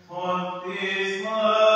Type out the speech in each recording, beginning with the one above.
What is my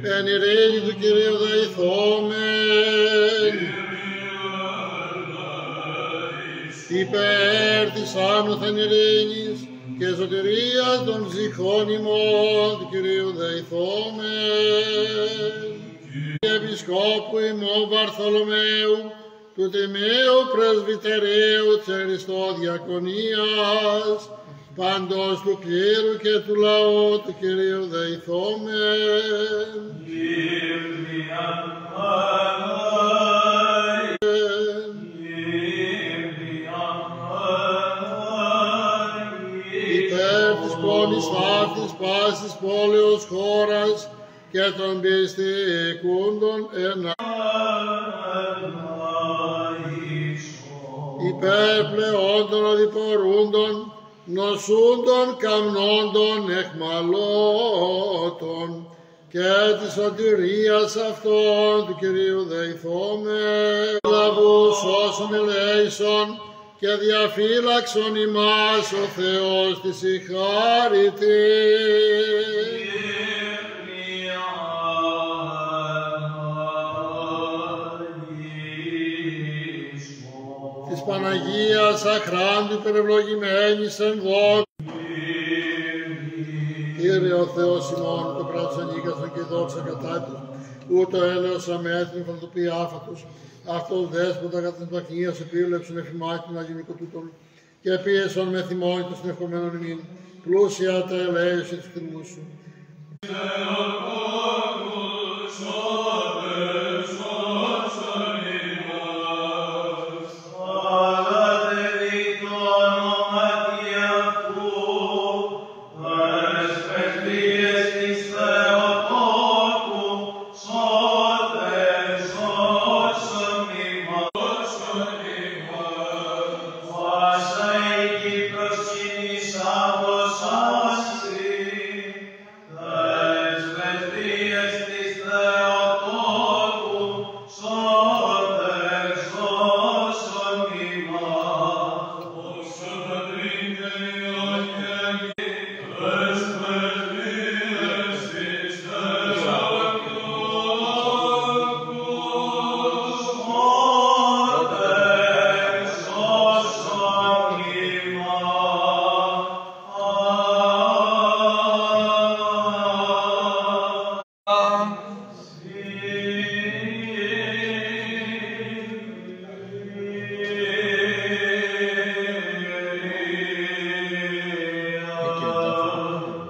Εν ειρήνη του Κυρίου δεηθόμεν, υπέρ της άνωθεν ειρήνης και σωτηρίας των ψυχών ημών του Κυρίου δεηθόμεν. Επισκόπου ημών Βαρθολομαίου, του Τιμίου Πρεσβυτερίου της Αριστοδιακονίας, παντός του κλήρου και του λαού του Κυρίου δεηθόμεν. Υπέρ της πόλης αυτής πάσης πόλεως χώρας και των πιστικούντων υπέρ πλεόν των οδηπορούντων, νοσούντων, καμνώντων, εχμαλώτων και της σωτηρίας αυτών του Κυρίου δεηθόμεν. Λαβούς όσων ελέησον και διαφύλαξον ημάς ο Θεός της η χάρητη. Της Παναγίας αχράντου υπερευλογημένης εν δόξα. Κύριε ο Θεός ημών, το κράτος ανήκαστον και δόξα κατά του, ούτω έλεος αμέτρην φαντοπή άφατος, αυτός δέσποτα κατά την παθνία σε πίβλεψον εφημάκην αγενικό τούτον, και πίεσον με θυμόνητος των ευχομένων ημίν, πλούσια τα ελέηση της κτηνού σου.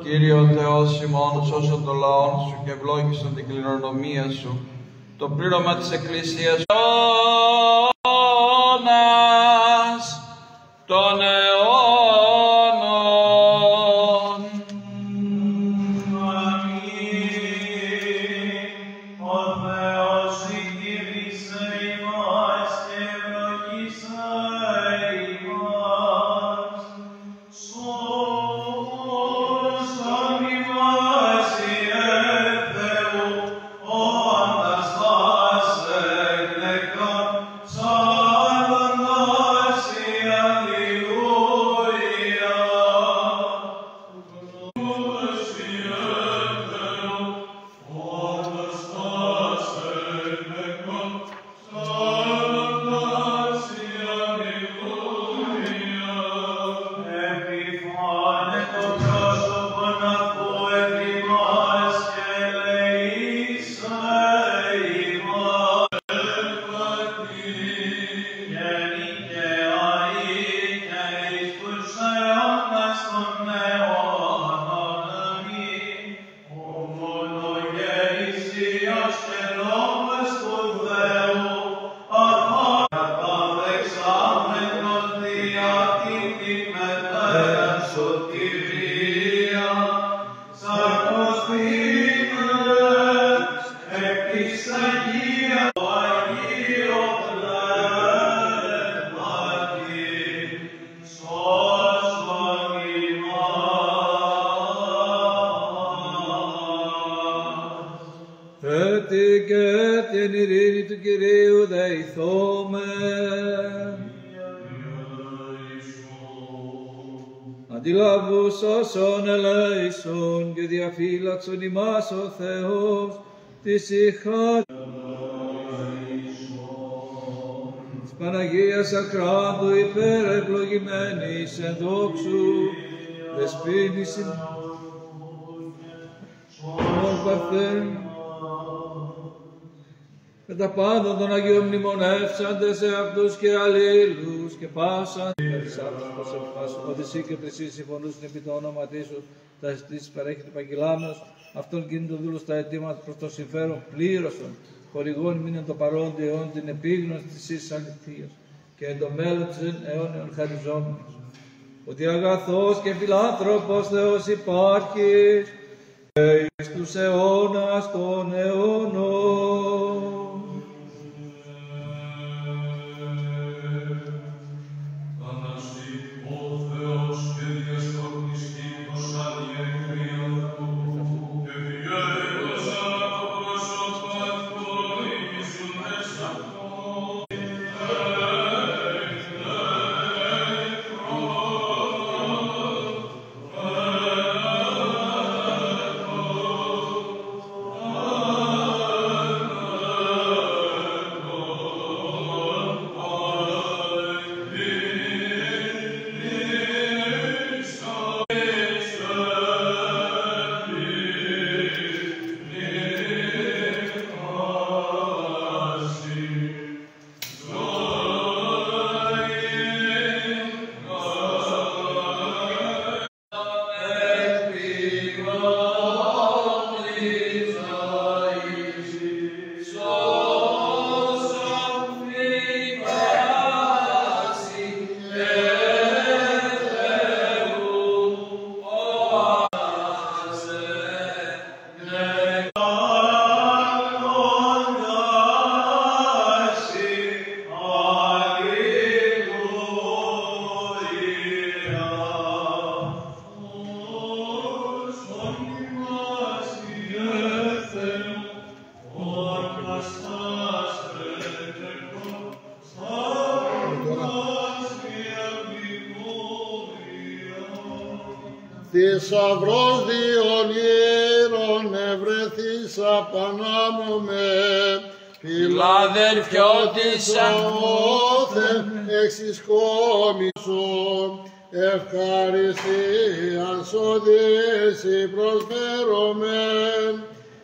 Κύριε ο Θεός ημών, σώσον των λαών σου και ευλόγησον την κληρονομία σου, το πλήρωμα της Εκκλησίας αιώνας των αιώνων. Αμήν. Ο Θεός συντήρησε ημάς και ευλογήσε ημάς. Σώσον ημάς Ιε Θεού, όντας τας εκλεκτών, ψάλλοντας η αλληλούια. Επιφάνε το πρόσωπον αυτού εφημάς και ελεήσε ημάς. Γενικαίοι και εις τους αιώνας των αιώνων. Αμήν. Ο μονογεννησίας και λόγος του Θεού, καταδεξάμενος δια την μετέραν σωτηρία, σαρκοστήνες εκ της Αγίας το Αγίο Πνεύματι, σώσον ημάς. Έτσι και την ειρήνη του Κυρίου δεηθώμε. Αντιλαβούς όσων ελέησον και διαφύλαξον ημάς ο Θεός της ηχάς της Παναγίας αχράντου υπερευλογημένης εν δόξου δεσποίνης ημών Παρθένου και τα πάντα των Αγίων μνημονεύσαντες σε αυτούς και αλλήλους και πάσαν ότι εσύ και εσύ συμφωνούσαν επί το όνομα Τίσου τα αισθήσεις παρέχει του Παγγελάμενος αυτόν κινητό δούλος τα αιτήματα προς το συμφέρον πλήρωσον χορηγών μείναν το παρόν αιών την επίγνωση της ίσης αληθείας και εν το μέλλον της αιώνιων χαριζόμενος ότι αγαθός και φιλάνθρωπος Θεός υπάρχει εις τους αιώνας των αιώνων. Θησαυρός διονύρων ευρεθείς απανάμωμε, Φιλαδελφιώτησα όθεν εξισκόμισον, ευχαριστίας οδύση προσφέρομεν,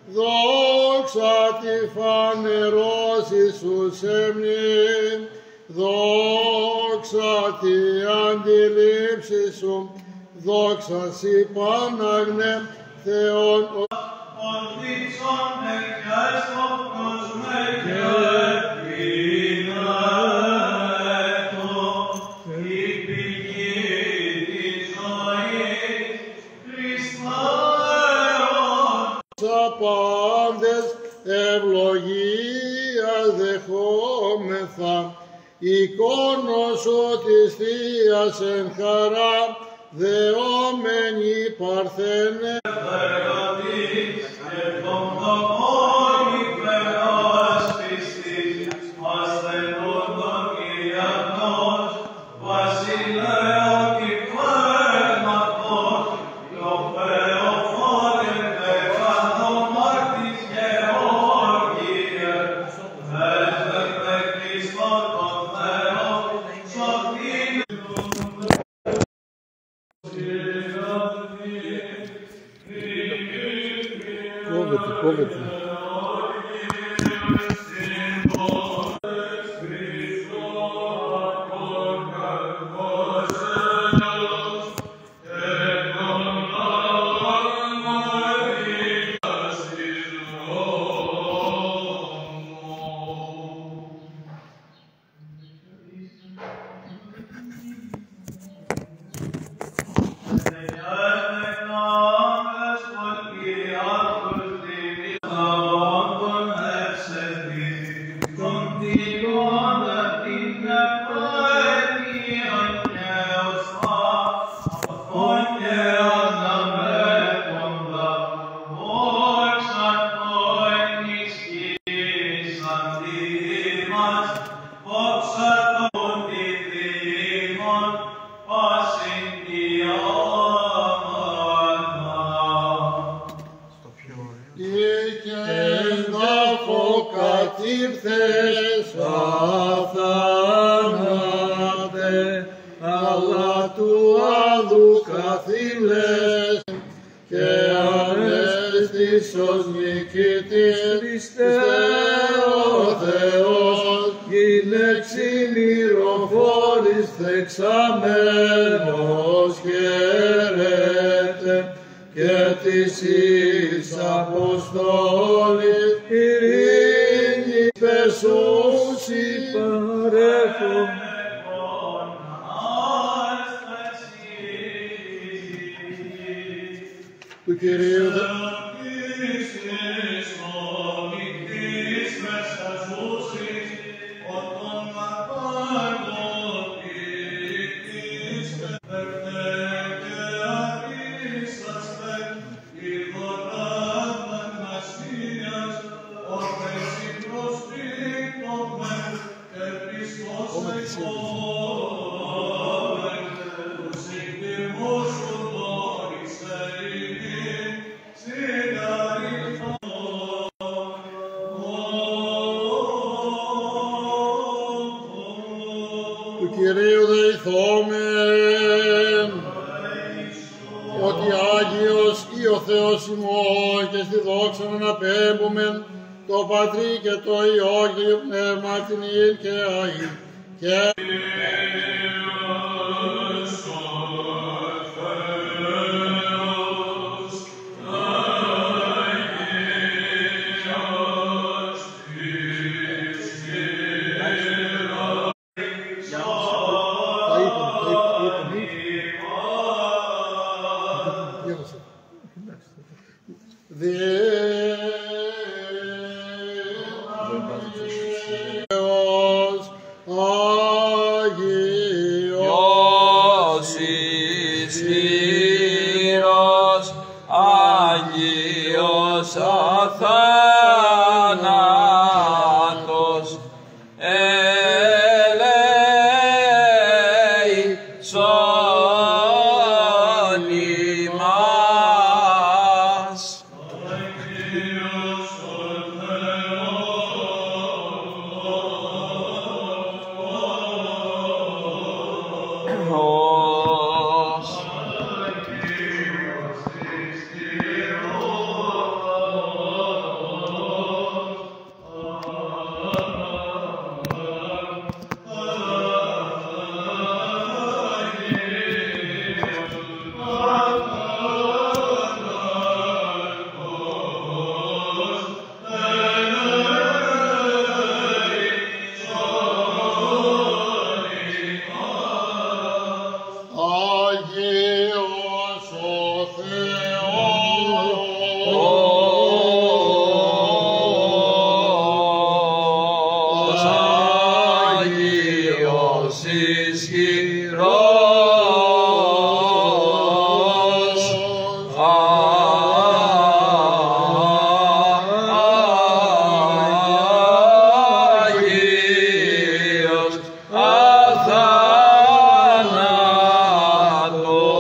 δόξα τη φανερώση σου σέμνη, δόξα τη αντιλήψη σου, δόξα σοι Παναγνέ Θεόν πάντες ευλογίας δεχόμεθα, εικόνος σου της Θείας εν χαρά, δεόμενη παρθένε. Κόβεται. Κατήρθες αθάνατε, αλλά του άδου καθήλες και ανέστησος νικητής Χριστέ ο Θεός, γυναίξη μυροφόρης θεξαμένος χαίρετε και της εις Αποστόλης ειρήνη πεσούσι παρέχον. Του Κυρίου Κυρίου δεηθόμεν, ότι Άγιος ή ο Θεός ημών και στη δόξα να αναπέμπομεν το Πατρί και το Υιό και το Πνεύμα την Υιήν και Αγίν και τα είπαμε. ημάς. Άγιος ο Θεός, Άγιος ισχυρός, Άγιος αθάνατος.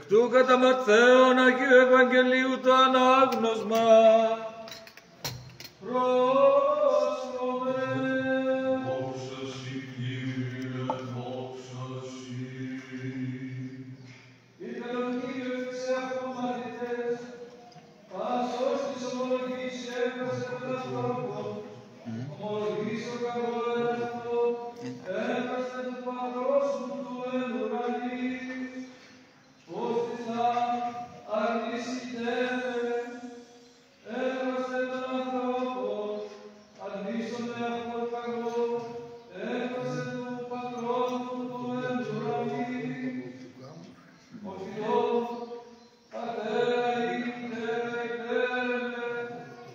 του κατά Ματθαίον Αγίου Ευαγγελίου το ανάγνωσμα. Πρόσχομαι. Δόξα σοι, Κύριε, δόξα σοι. Ήτελον Κύριος της εαυτού μαθητές, πάσος της ομολογής έφρασε τον ανθρώπο, ομολογής ο κακόν αυτό, έφρασε του πατρός μου του εν ουρανής, ως της αρνησιτέμε, έφρασε τον ανθρώπο, αρνήσονται αυτό κακό, έφρασε του πατρός μου του εν ουρανής, ο Θεός, Πατέρα ήττερε ητέρμε,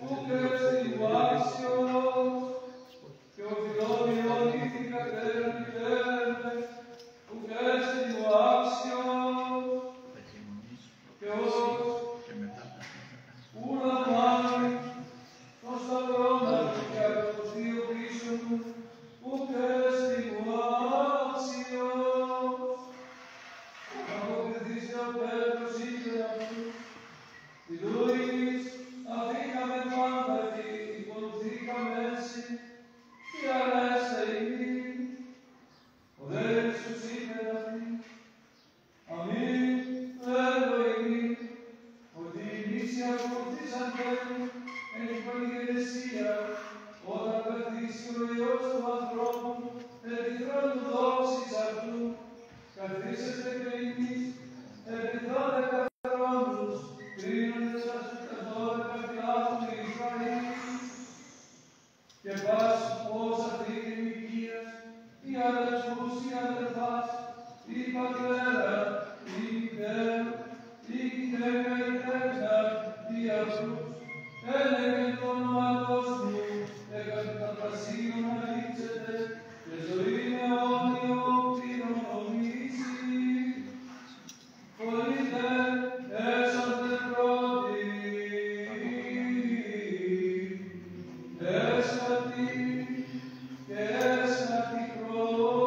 ουκ εστιν βάσιος, και ο φιλόμιον ήθη κατέραν ητέρμε, ουκ εστιν βάσιος, και ως ούλα μάνη, των σταυρών και από τους δύο πίσω μου, ουκ εστιν βάσιος. Αποκριθείς ο Πέτρος ήλθε αυτού, τη δούλης αφήκαμε πάντα και υπολουθήκαμε έτσι, τι αρέστα ημί. Ο δε Ιησούς είπε αυτή, αμήν λέγω ημί, ότι οι νήσοι ακολουθήσαντε εν υπολιγερεσία, όταν καθίσει ο Υιός του ανθρώπου, εν τη θρόνου δόξης αυτού, καθίσετε και εμείς, επιτρώνε καθρόνους, κρίνοντες σας τα 12 φυλάχων του Ισραήλ. Και πας ως αυτή την οικίας, οι αδελφούς, οι αδελφάς, η πατέρα, η μητέρα, η γυναίκα, η τέκνα, οι αυτούς, έλεγε το όνοματός μου, έκατε τα πασίων αλήξετε, και ζωή με όνειο κληρονομήσει. Φωνήτε, έσονται πρώτοι, έσχατοι και έσχατοι πρώτοι.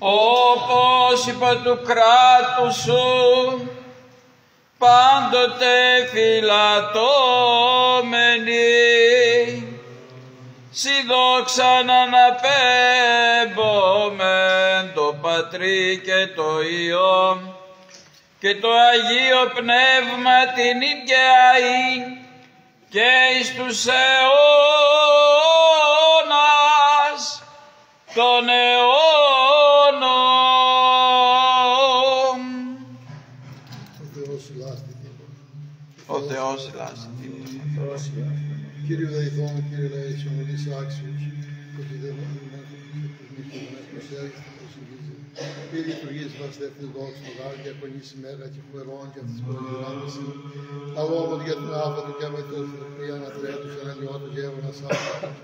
Όπως είπα του κράτους σου, πάντοτε φυλατώμενοι, σοι δόξαν αναπέμπομεν το Πατρί και το Υιό και το Αγίο Πνεύμα την οικαιαή και εις τους αιώνας των αιώνων. Ο Θεός ελάστη τίποτα. Κύριε Δεϊθόν, Κύριε Λαίσιο, μου δεις άξιος, ότι δεν είναι προσέρχεται να προσεγγίζει. Κύριε λειτουργείς μας δεύτερη δόξη του γάρ και ακονείς ημέρα και φουερών και αυτής προγειονάμεις. Αγώμον για την άφα του και με τους θροπία ανατρέτους εναντιώτου και έβρονας άφατος.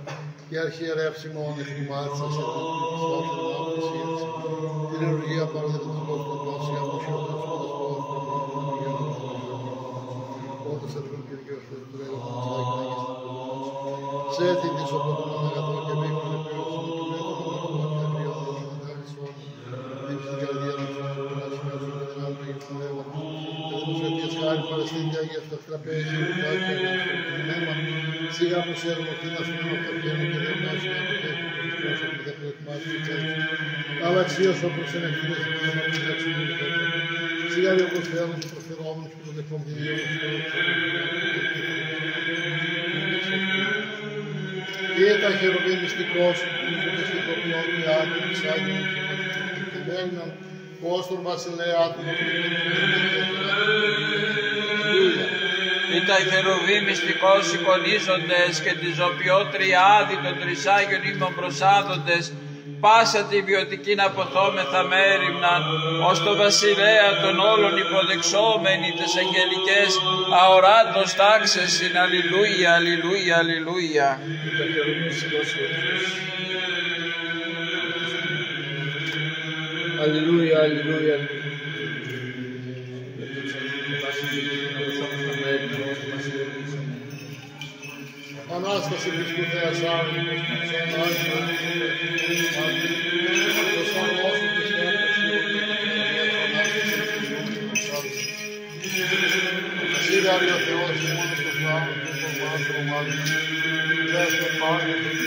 Και αρχιερεύση μόνο εκτιμάτησα σε την πιστόφερη να αποσίαση. Την ενεργία παραδεύει τους κόστος για αποσιώτας πόδας πόδας πόδας και δικαιώστε του έργου του Τσάκη να γίνει σε την της οποτούμων αγαθών και με ύπνε ποιότητα του μέτρου του αγαθών και απριώδη του μετάξυσον την στην καρδία του του να σημειώσουν και την άλλη του πνεύμα του και τους αιτίες χάρη παραστήνια για αυτά τραπέζι του τάκη και για το πνεύμα σιγά που σέρνω ότι να σου μείνω τα πιένω και δεν μάσου να αποτέχει το πρόσωπο που δεν προετοιμάσει το τσέλος αλλά αξίως όπως είναι ευθύνες του πνεύμα που δεν αξιούν σιγά όπως θέλουν τους προφερόμενους και τους δεκομβινίους και τα χεροβή μυστικός που είναι στο τοπιό του άτομο της Άγιον και μέναν ως τον βασιλέα άτομο του Ή τα χερουβί μυστικός εικονίζοντες και τη ζωπιό τριάδη των τρισάγιων ήμων προσάδοντες πάσα τη βιωτικήν αποθόμεθα μέριμναν, ως το βασιλέα των όλων υποδεξόμενοι τες αγγελικές αοράτος τάξες συν αλληλούια, αλληλούια, αλληλούια. Αλληλούια, αλληλούια. Ανάσταση Χριστού Θεάς Άγιος, σαν Άγιος, ως ανώσου της Θεάς, Σίγαρη ο Θεός, μόνος τους λάβους, και τον άνθρωπο μάλλον, Θεός τον Πάγιο, τον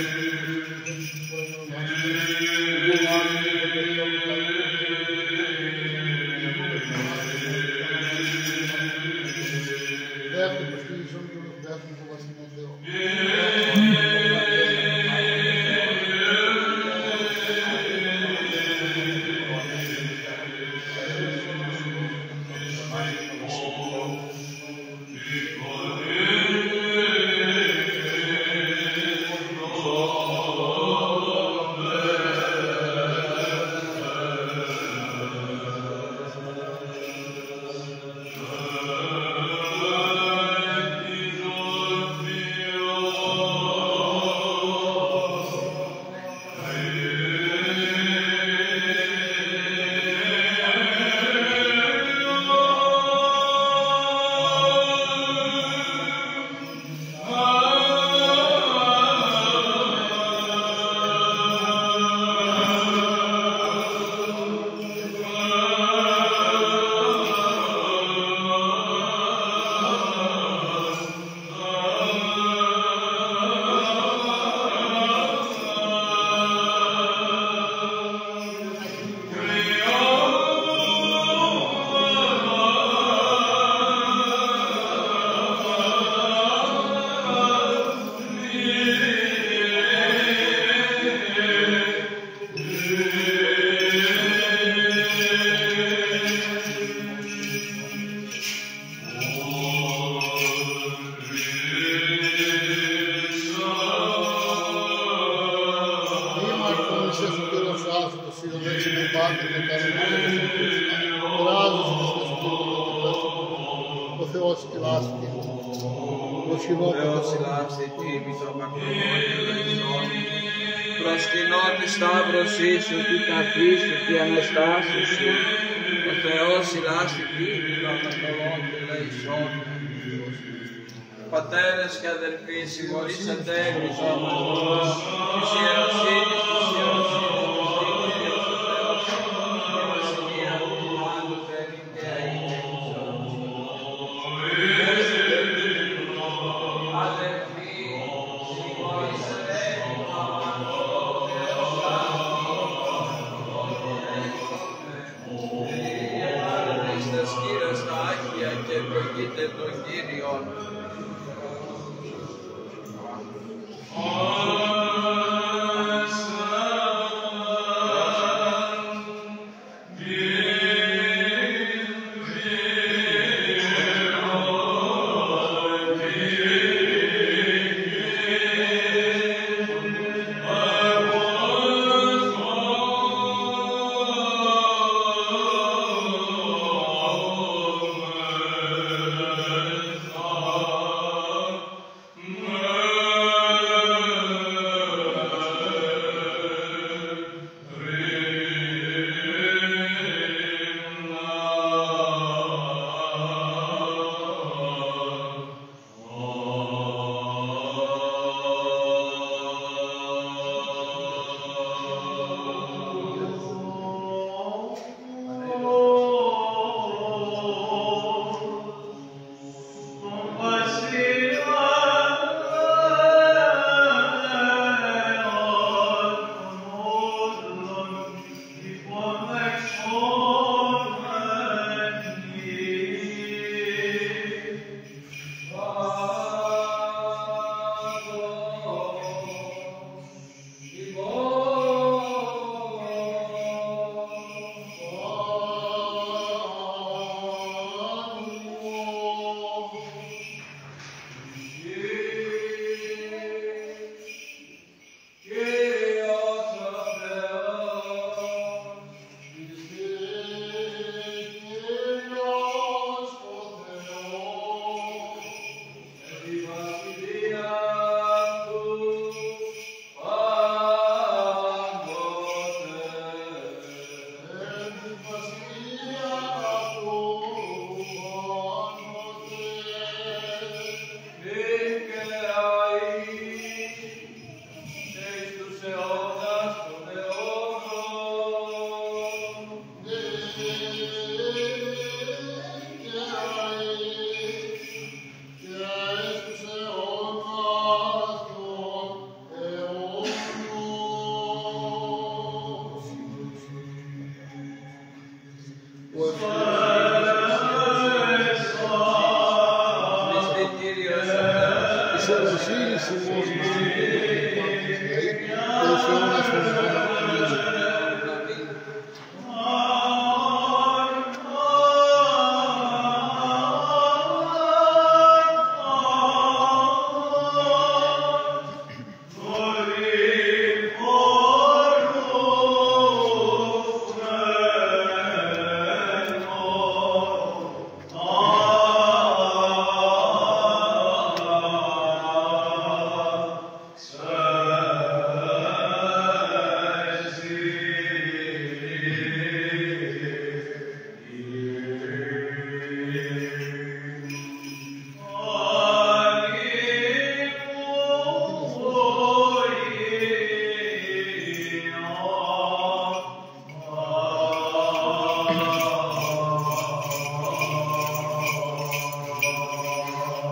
προσκυνώ τη σταύρωσή σου, τη ταφή σου, τη Αναστάσου σου, ο Θεός ηλάστη τίμη των Ανατολών και Λαϊσών. Πατέρες και αδελφοί, συγχωρήσατε εμείς όμως, της ιεροσύνης, της ιεροσύνης, της δίκαιας του Θεός, η βασιλεία του πάντοτε και αΐ. Αδελφοί, συγχωρήσατε στα σκύρα στα άχια και ευλογείτε τον Κύριον. Amen.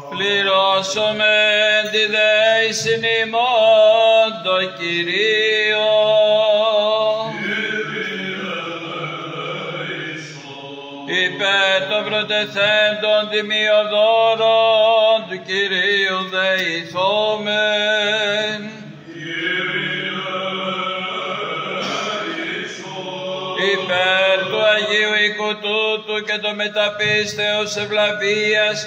Πληρώσομαι τη δέησιν ημών το Κυρίο. Υπέρ των πρωτεθέντων τιμιοδόρων του Κυρίου δεηθόμεν. Υπέρ του Αγίου οίκου τούτου και το μεταπίστεως ευλαβίας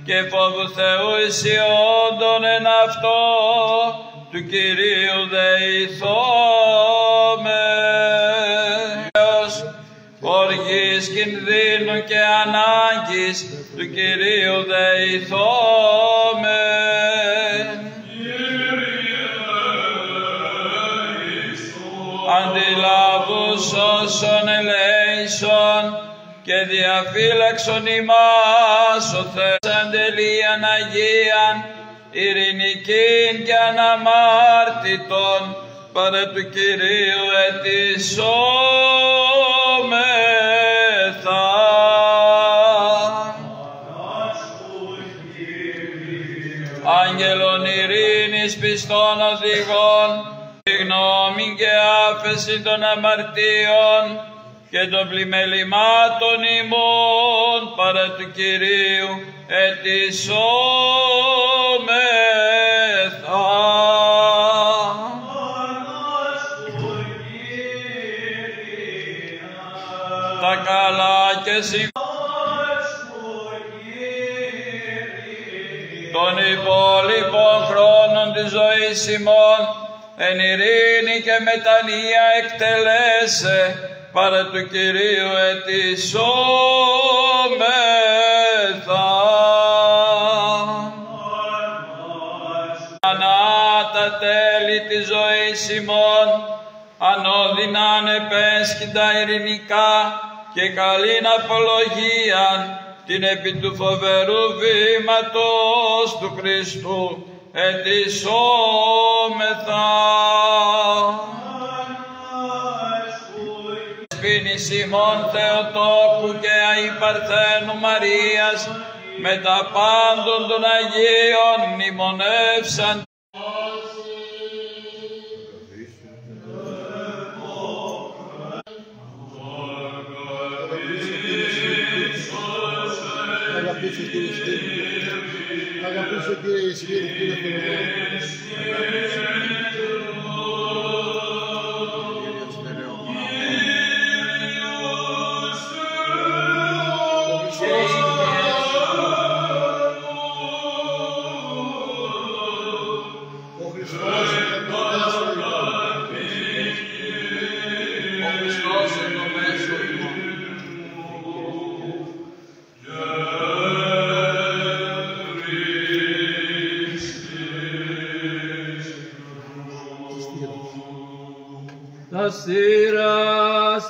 και φόβου Θεού ισιόντων εν αυτό του Κυρίου δεηθόμεν. Οργής κινδύνου και ανάγκης του Κυρίου δεηθόμεν. Αντιλάβους όσων ελέησον και διαφύλαξον ημάς ο Θεός αντελείαν Αγίαν, ειρηνικήν και αναμάρτητον παρά του Κυρίου ετισόμεθα. Άγγελον ειρήνης πιστών οδηγών, γνώμη και άφεση των αμαρτίων και των πλημελημάτων ημών παρά του Κυρίου ετισόμεθα. Τα καλά και των υπόλοιπων χρόνων της ζωής ημών εν ειρήνη και μετανία εκτελέσε παρά του Κυρίου ετισόμεθα. Ανά τα τέλη της ζωής ημών ανώδυναν επέσχυντα ειρηνικά και καλήν απολογίαν την επί του φοβερού βήματος του Χριστού ετισόμεθα. Σπήνης ημών Θεοτόκου και αϊπαρθένου Μαρίας με τα πάντων των Αγίων μνημονεύσαν. Αγαπούσε Κύριε Ισχύρου, Κύριε Θεό.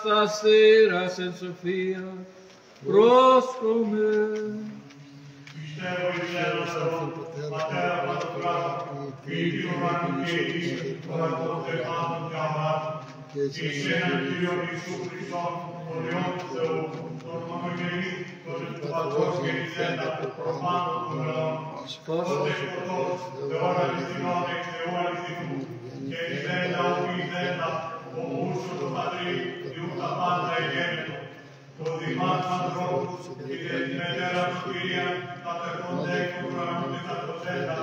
Τα στήρας εν σοφία πρόσκομε. Πιστεύω εις Θεόν, Πατέρα Παντοκράτου, Κύριε του ουρανού και γης, παρά των θεμάτων και αμάτων, και εις έναν Κύριον Ιησού Χριστόν, τον Υιόν του Θεού, τον μονογενή, τον εκ του Πατρός γεννηθέντα, προφάνων των λαών, τον δεσποτός, Θεόν αληθινών εκ Θεού αληθινού, και ηθέντα ου ηθέντα, ο ούσος του Πατρί, διού τα πάντα εγένετο, το δημά ανθρώπου και την μετέρα του Κυρία, κατεχόνται εκ του ουρανού και κατοθέτα,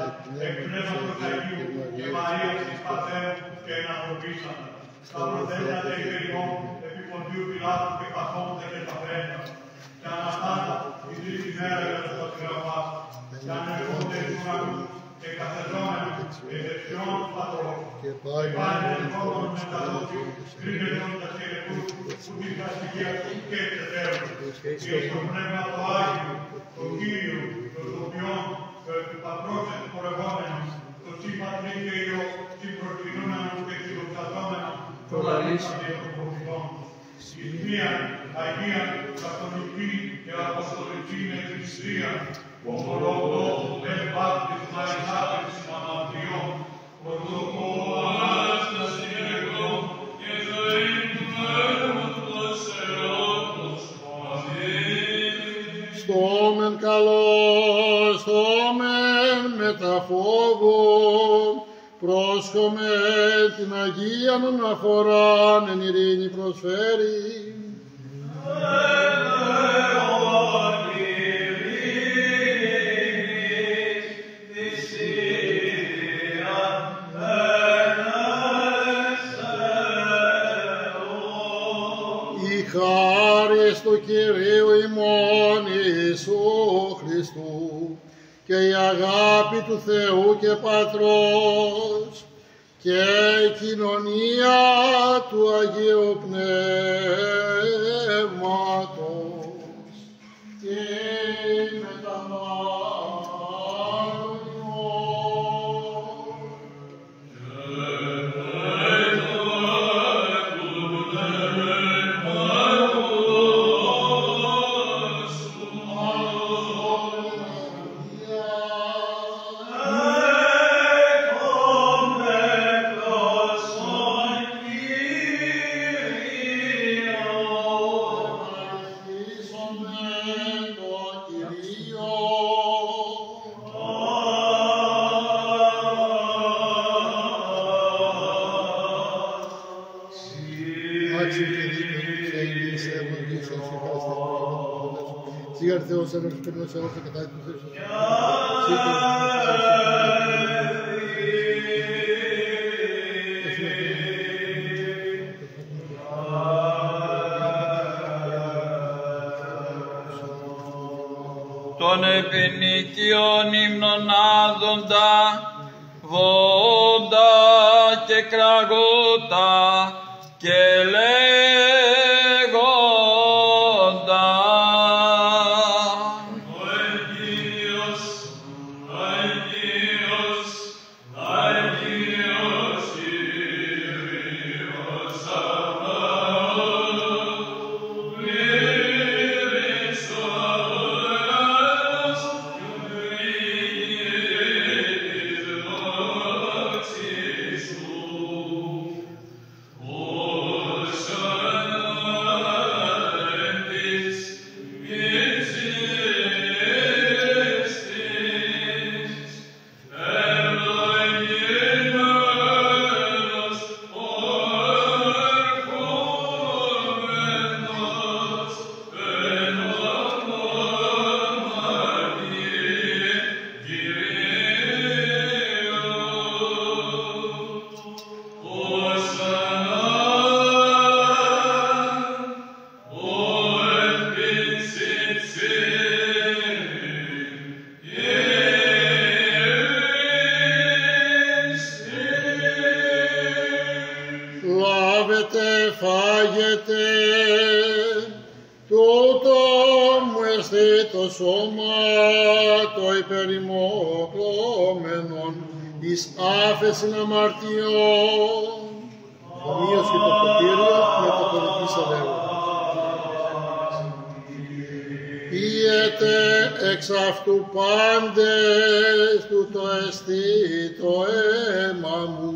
εκ πνεύματος Αγίου και Μαρίας της Πατέρου και ενανθρωπίσαντα. Τα προθένατε υπερημών, επί Ποντίου Πιλάτου και καθόνται και τα φρέντα. Και αναστάτα η τρίτη μέρα για τους πατριαρχάς, και ανερχόνται εκ του ουρανού και καθεζόμενα και δεξιών του πατρός. Και πάλι ερχόμενον με τα δότη, κρίνετον τα σκελετούς, που την καστηγία και τετέρων. Και στο πνεύμα το Άγιο, το Κύριο, το Τοπιόν, του Πατρός εκπορευόμενος, το Συμπατρί και Υιό, συμπροκρινούμενος και συλλοξαζόμενος, το λαλήσαν και των προφητών. Εις μίαν Αγία, Καθολική και Αποστολική Εκκλησία, ομολογώ εν βάπτισμα εις άπλησιν αμαρτιών, ορθοκό Ανάσταση εγώ και ζωή του Πνεύματος Θεότος. Αμήν. Στόμεν καλώς, στόμεν μετά φόβο, πρόσχομαι την Αγίαν αναφοράν εν ειρήνη προσφέρει. Η χάρις του Κυρίου ημών Ιησού Χριστού και η αγάπη του Θεού και Πατρός και η κοινωνία του Αγίου Πνεύματος και με τα Σίγαρ Θεός ένωσης περνός ένωσης και κατά τους ίσως. Των επινικίων ύμνων άδοντα, βόντα και κραγότα και λέγοντα. Λάβετε, φάγετε, τούτο μου εστί το σώμα το υπερημοκλώμενον εις άφεσιν αμαρτιών. Ομοίως και το ποτήριο με το πολιτής αδεύω. Πίετε εξ αυτού πάντες, τούτο εστί το αίμα μου,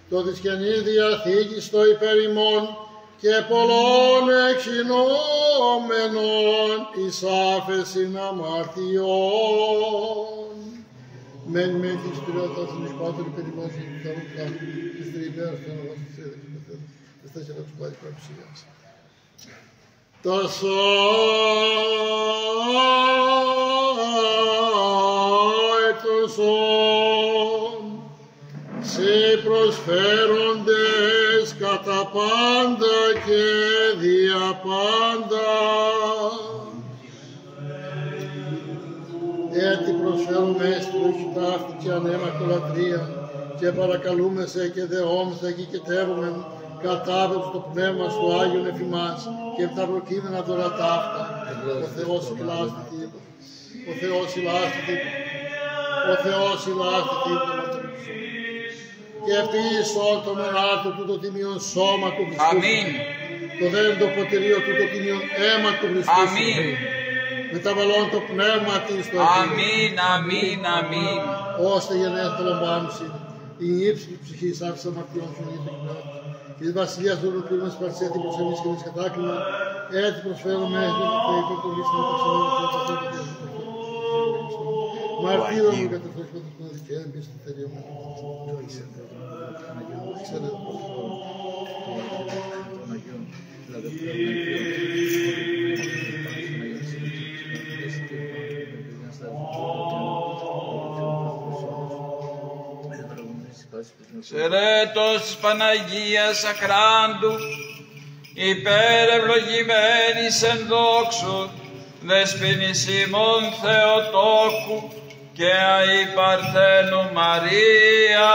το της Καινής Διαθήκης το υπερημών και πολλών εξηνόμενων εις άφεσιν αμαρτιών. Μεν με της πυρότητας της πάτερ υπερημών και του θαρού πλάτου, της τριημέρας του αναβάσου της έδεξης πεθέδου, της τέσσερα τους πάλι παρουσίας. το σώμα των σώων, σε προσφέροντες κατά πάντα και δια πάντα. Έτσι προσφέρουμε στην όχι ταύτη και ανέμακτο λατρεία και παρακαλούμε σε και δεόμαστε και κετεύουμε κατάβευση το πνεύμα στο Άγιον εφημάς και τα προκείμενα τώρα ταύτα. Ο Θεός ηλάστη τίποτα. Ο Θεός ηλάστη τίποτα. Ο Θεός ηλάστη τίποτα. Και ευτυχισόν το μονάρτο του το τιμιον σώμα του Χριστού. Αμήν. Το δέντο ποτηρίο του το τιμιον αίμα του Χριστού. Αμήν. Μεταβαλλόν το πνεύμα της στο Αμήν, αμήν, αμήν. ώστε γενναίες το λαμβάνουση, η ύψη ψυχής άφησα αμαρτιών σου νύχτα και πνεύμα. Και της βασιλείας του ολοκλήρου μας παρσέτη προς εμείς και εμείς κατάκλημα, έτσι προσφέρουμε και υπερτολίσουμε το ψωμένο του Θεού και του Θεού. Μαρτύρω μου κατά το Θεό του δικαίων και στην θερία μου. Σερέτος της Παναγίας Ακράντου, υπερευλογημένης εν δόξου, δεσποινής ημών Θεοτόκου και αη Παρθένου Μαρία.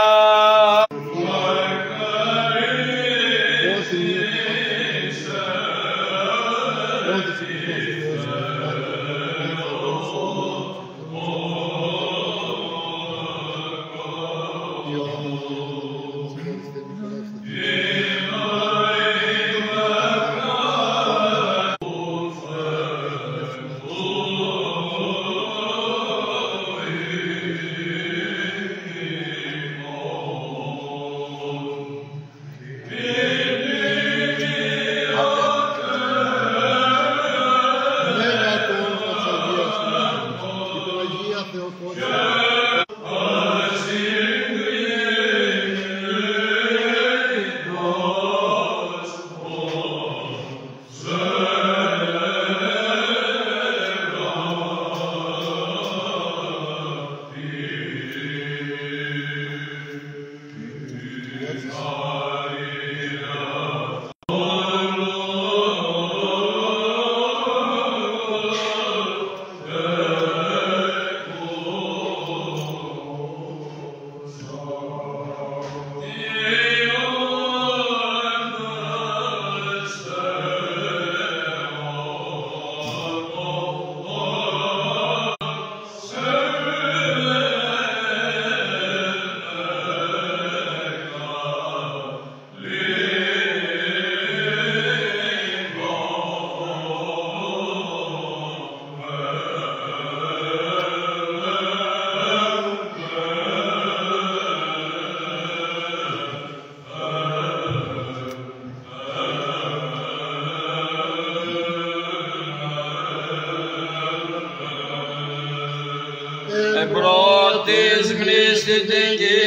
Εμπρότης μνηστητική.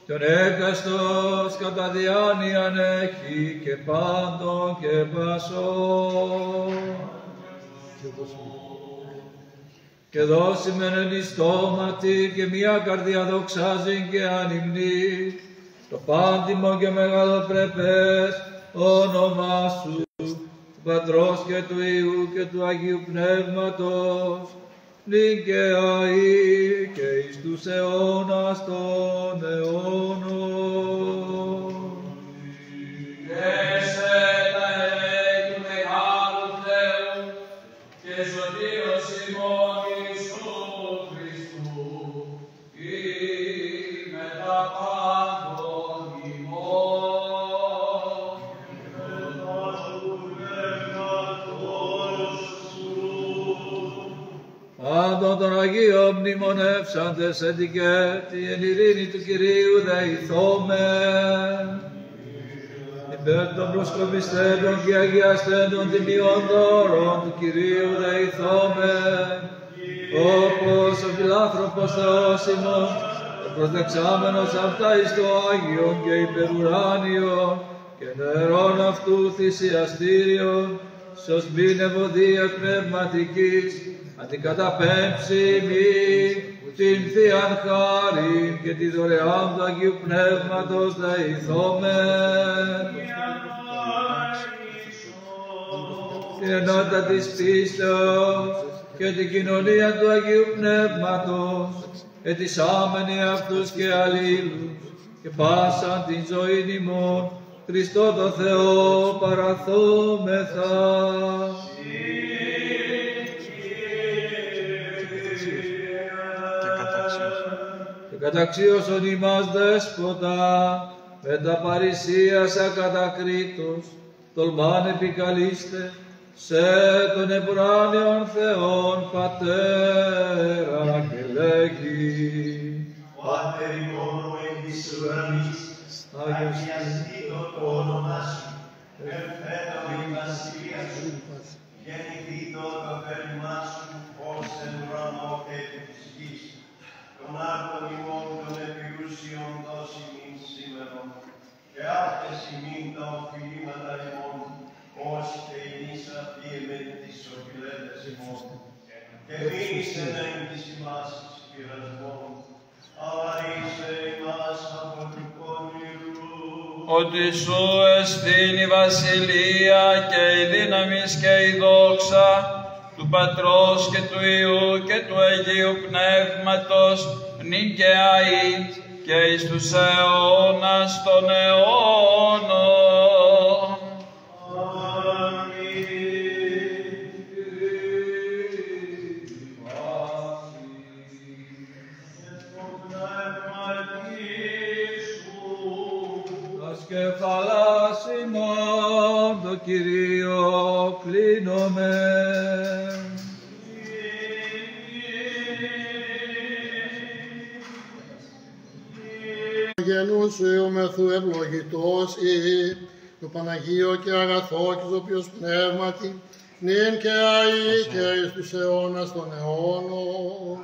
Τον έκαστος κατά διάνοιαν έχει και πάντων και πασών. Και δώσιμεν εν εις στόματι και μια καρδιά δοξάζει και ανυμνή το πάντιμο και μεγαλοπρεπές όνομά σου, του Πατρός και του Υιού και του Αγίου Πνεύματος, νυν και αεί και εις τους αιώνας των αιώνων. Και σε τα ελέη του Μεγάλου Θεού και σωτήρος ημών Ιησού Χριστού, ή μετά πάντων ημών. Πάντων των Αγίων μνημονεύσαντες εν την ειρήνη του Κυρίου δεηθόμεν. υπέρ των προσκομιστέντων και αγιαστέντων τιμιών δώρων του Κυρίου δεηθόμεν, όπως ο φιλάνθρωπος Θεός ημών, ο προτεξάμενος αυτά εις το Άγιον και υπερουράνιον και νερών αυτού θυσιαστήριον, σωσμήν ευωδία πνευματικής, αντικαταπέμψει μη την Θείαν χάριν και τη δωρεάν του Αγίου Πνεύματος δεηθόμεν. Την ενότητα της πίστεως και την κοινωνία του Αγίου Πνεύματος, ετισάμενοι αυτούς και αλλήλους, και πάσαν την ζωήν ημών, Χριστό το Θεό παραθόμεθα. Και καταξίωσον ημάς δέσποτα, με τα παρησίας ακατακρίτως, τολμάν επικαλείστε, σε τον ευράνιον Θεόν Πατέρα και λέγει. Πάτερ ημών εν της ουρανής, αγιαστήτω το όνομα σου, ελθέτω η βασιλεία σου, γεννηθήτω το θέλημά σου, ως εν ουρανό και επί της γης. Τον άρτον ημών των επιούσιων δώσει μην σήμερον, και άφτες ημίν τα οφειλήματα ημών, ως και ημείς αυτοί εμεν τις οφειλέτες ημών. Και μείνησεν εν της ημάς πειρασμών, αλαρίσε ημάς από του πονηρού. Ότι σου εστίν η βασιλεία και η δύναμις και η δόξα του Πατρός και του Υιού και του Αγίου Πνεύματος, νυν και αεί και εις τους αιώνας των αιώνων. Κεφαλάς ημών το Κυρίο κλείνομεν. Γενού σου εωμεθού ευλογητός ή το Παναγίο και αγαθό και το οποίος πνεύματι, νυν και αεί και εις τους αιώνας των αιώνων.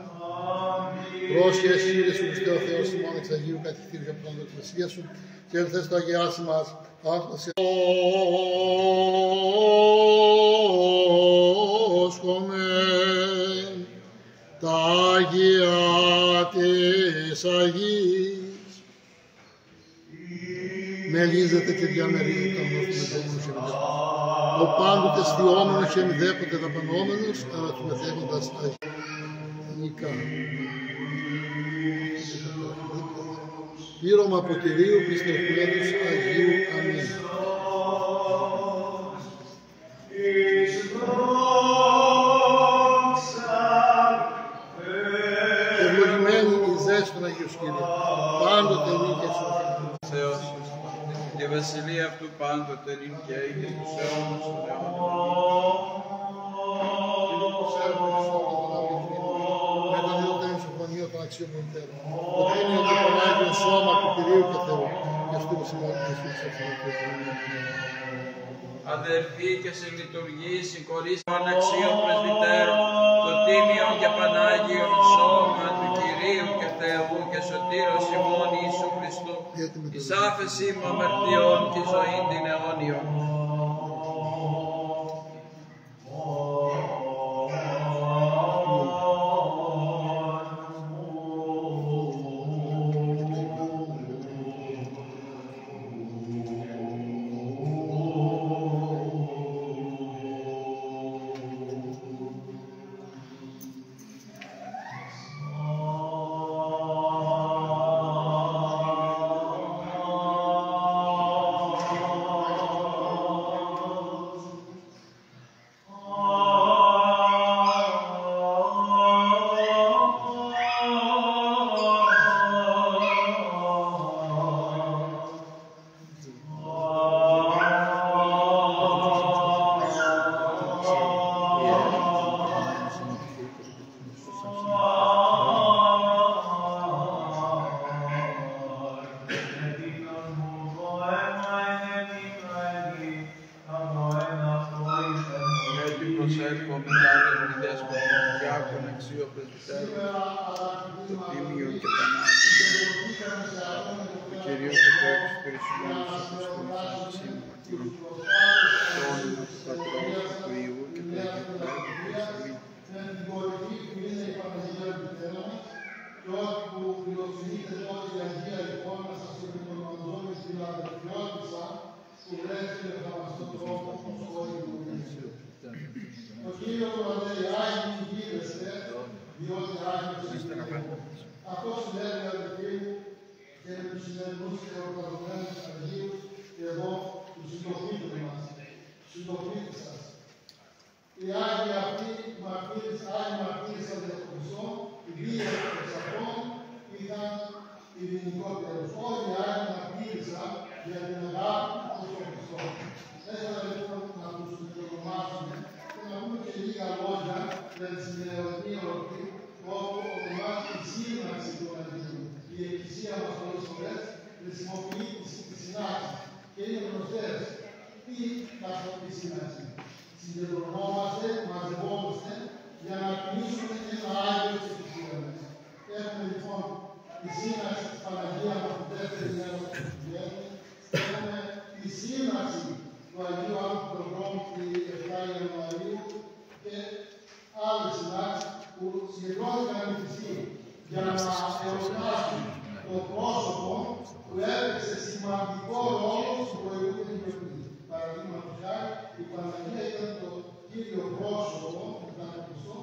Πρόσχε εσύ σου Χριστέ ο Θεός ημών εξ Αγίου κατηχθήρου και από την Εκκλησία σου και έλθες το αγιάσει μας. Όσχομεν τα Αγία της Αγής. Μελίζεται και διαμερίζεται ο νόστος μετώμενος ο πάντοτε στιόμενος και μηδέποτε δαπανόμενος, αλλά του μεθέχοντας αγιανικά. Πήρωμα από Κυρίου πιστευμένους Αγίου. Αμήν. Ευλογημένη η ζέστη των Αγίου Κύριε, πάντοτε νίκες ο Θεός, και βασιλεία αυτού πάντοτε νυν και αεί και στους αιώνας των αιώνων. Με τα διόταν συμφωνία των αξίων των τέρων. Το δίνει το Πανάγιο σώμα του Κυρίου και Θεού και στου συμμορφής του Χριστού. Αδερφοί και σε λειτουργεί συγχωρήστε των αξίων πρεσβυτέρων, το τίμιο και Πανάγιο σώμα του Κυρίου και Θεού και σωτήρος ημών Ιησού Χριστού, εις άφεση μου αμαρτιών και ζωήν την αιώνιον. προσεύχομαι τάδε μη δέσποτα διάκον αξίο πρεσβυτέρων, το τίμιο και πανάγιο, το Κυρίο και το έπις περισσότερους αποστολούς σήμερα, το όνομα του Πατρός και του Υιού και του Αγίου Πνεύματος. Και ό,τι που φιλοξενείτε τότε η Αγία εικόνα σας και με τον Ανδρώνη στην αδελφιότητα που βρέθηκε με θαυμαστό τρόπο στο χώρο του Κύριου. Το Κύριο του λέει, Άγιοι γίνεστε, διότι Άγιος είστε. Αυτό συνέβη αδελφοί μου και με τους συνεργούς και ορκαδομένους Αγίους και εδώ τους συντοπίτες μας, συντοπίτες σας. Οι Άγιοι αυτοί μαρτύρες σαν διαχωριστό, οι βίες εξ αυτών ήταν οι δυνικότερους. Όλοι οι Άγιοι μαρτύρησαν για την αγάπη του Χριστό. Ήθελα λοιπόν να τους ονομάσουμε και να πούμε και λίγα λόγια για τη σημερινή εορτή, όπου ονομάζεται η σύμβαση του Αγίου. Η Εκκλησία μας πολλές φορές χρησιμοποιεί τη συνάξη και είναι γνωστές. Τι καθόλου η συνάξη. Συγκεντρωνόμαστε, μαζευόμαστε για να κλείσουμε ένα Άγιο της Εκκλησίας μας. Έχουμε λοιπόν τη σύναξη της Παναγίας μας που δεύτερη μέρα του Χριστιανού. Έχουμε τη σύναξη του Αγίου Άρχου Προδρόμου του 7 Ιανουαρίου και άλλες συνάξεις που συγκεντρώθηκαν με θυσία για να εορτάσουν το πρόσωπο που έπαιξε σημαντικό ρόλο στην προηγούμενη γιορτή. Παραδείγματος χάρη, η Παναγία ήταν το κύριο πρόσωπο του Χριστό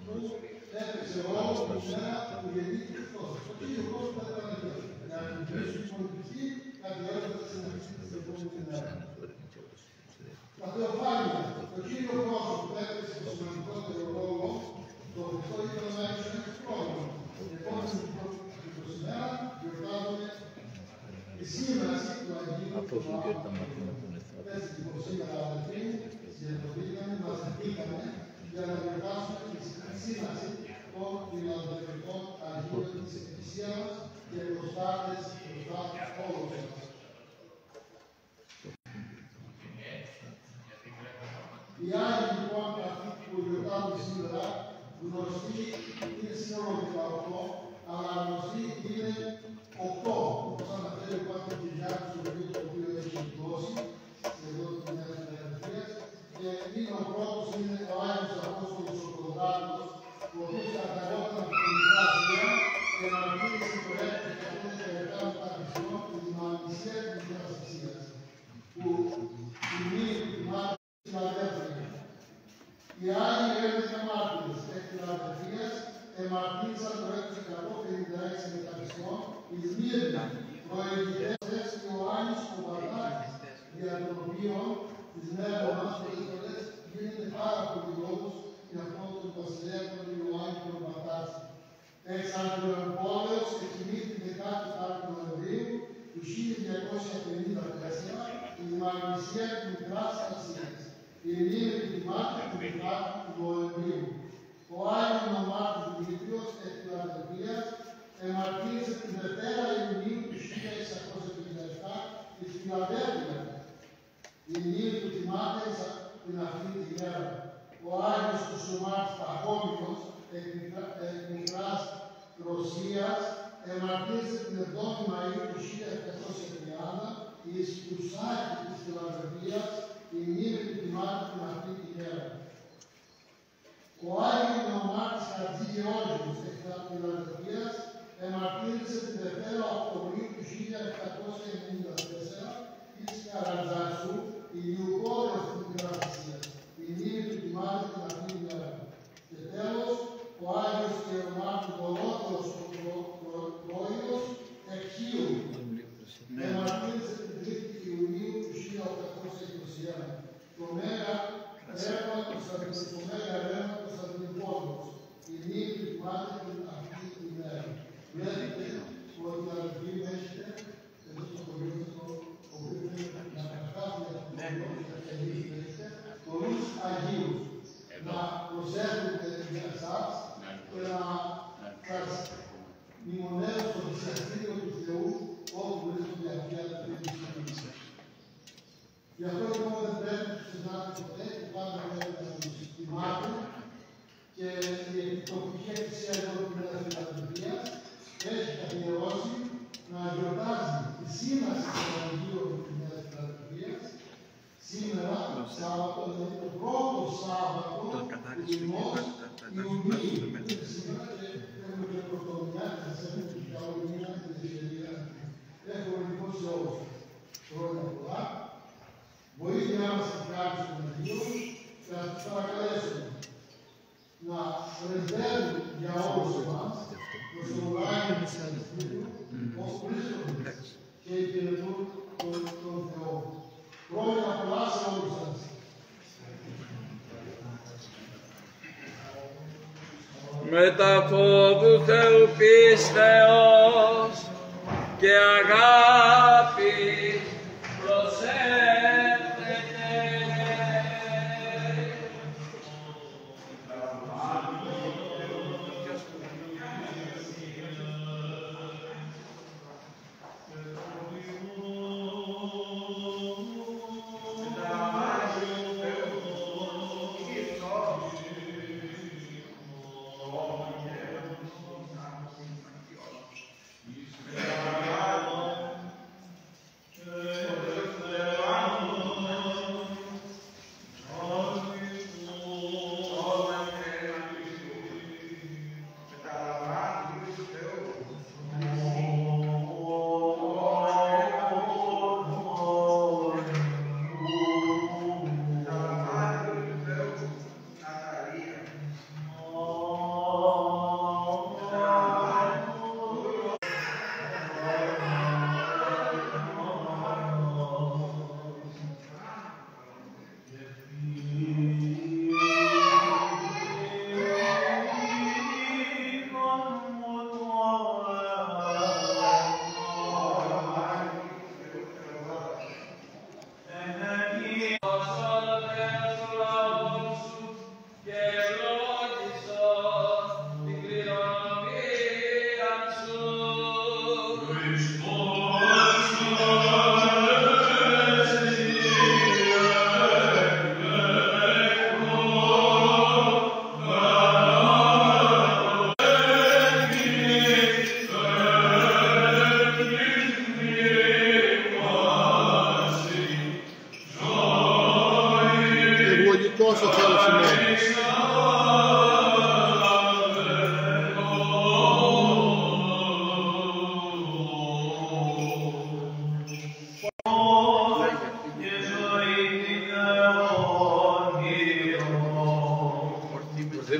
που έπαιξε ρόλο στην μέρα που γεννήθηκε Χριστός. Το κύριο πρόσωπο ήταν η Παναγία. Για να κλείσουν τη πολιτική, κατηγορίζοντα την αρχή της επόμενης μέρα. Τα Θεοφάνεια, το κύριο πρόσωπο που έπαιξε το σημαντικότερο ρόλο, το Χριστό ήταν να έχει ένα πρόβλημα. Λοιπόν, το σήμερα γιορτάζουμε τη σύμβαση του Αγίου Πνεύματος. Έτσι λοιπόν σήμερα αδελφοί μου, συγκεντρωθήκαμε, μαζευτήκαμε για να γιορτάσουμε τη σύμβαση των φιλαδελφικών Αγίων της Εκκλησίας μας και προστάτες όλων σας. Οι Άγιοι λοιπόν αυτοί που γιορτάζουν σήμερα, γνωστοί είναι σύνολο 18, αλλά γνωστοί είναι 8, όπως αναφέρει ο Πάτρος Κυριάκος, το οποίο έχει δώσει εδώ την Ευθεραπείας, και είναι ο πρώτος, είναι ο Άγιος Απόστολος ο Κοδράτος, ο οποίος καταγόταν από την Μικρά Ασία και μαρτύρησε το έκτο 117 μετά Χριστό και την αμνησία της Μικράς Ασίας, που τιμεί τη μάρτυρα της Φιλαδέλφειας. Οι Άγιοι Έλληνες μάρτυρες εκ Φιλαδελφίας εμαρτύρησαν το έτος 156 μετά Χριστό, η Σμύρνα, προηγητές Ιωάννης ο Βαρνάκης, για τον οποίο τις μέρες μας πολλές φορές γίνεται πάρα πολύ λόγος για αυτόν τον βασιλέα τον Ιωάννη τον Βαρνάκη. Εξ Αγγελοπόλεως εκκινήθηκε την 10η Νοεμβρίου του 1254 η Μαγνησία της Μικράς Ασίας. Η μνήμη του τιμάται του 10ου Νοεμβρίου. Ο Άγιος Νομάρχης Δημήτριος εκ Φιλαδελφίας εμαρτύρησε την 2η Ιουνίου του 1657 τη Φιλαδέλφεια. Η μνήμη του τιμάται την αυτή τη μέρα. Ο Άγιος Κουσουμάρης Παχώμικος εκ Μικράς Ρωσίας εμαρτύρησε την 7η Μαΐου του 1730 εις Κουσάκη της Φιλαδελφίας. Η μνήμη του τιμάται την αυτή τη μέρα. Ο Άγιος Νομάρχης Χατζή Γεώργιος εκ Φιλαδελφίας εμαρτύρησε την 2η Οκτωβρίου του 1794 εις Καρατζάσου, ηλιουπόλεως της Μικράς Ασίας. Η μνήμη του τιμάται την αυτή τη μέρα. Και τέλος, ο Άγιος Ιερομάρχης Δολότερος ο Πρόεδρος εκ Χίου εμαρτύρησε την 3η Ιουνίου του 1821. Το Μέγα Ρεύμα του Κωνσταντινούπολης. Η μνήμη του τιμάται την αυτή τη μέρα. Βλέπετε ότι τα αδελφοί μου έχετε εδώ στο χωριό ο οποίος να καταφέρει πολλούς Αγίους να προσέχετε για εσάς και να σας μνημονεύουν στο θυσιαστήριο του Θεού όπου βρίσκονται αυτοί οι αδελφοί μου. Γι' αυτό λοιπόν δεν πρέπει να ξεχνάτε ποτέ και πάντα πρέπει να τους να πρεσβεύει για όλους μας το σωλάκι του Χριστού, ως Χριστός και υπηρετούν τον Θεό. Χρόνια πολλά σε όλους σας. Με τα φόβου Θεού πίστεως και αγάπη προσεύχεται.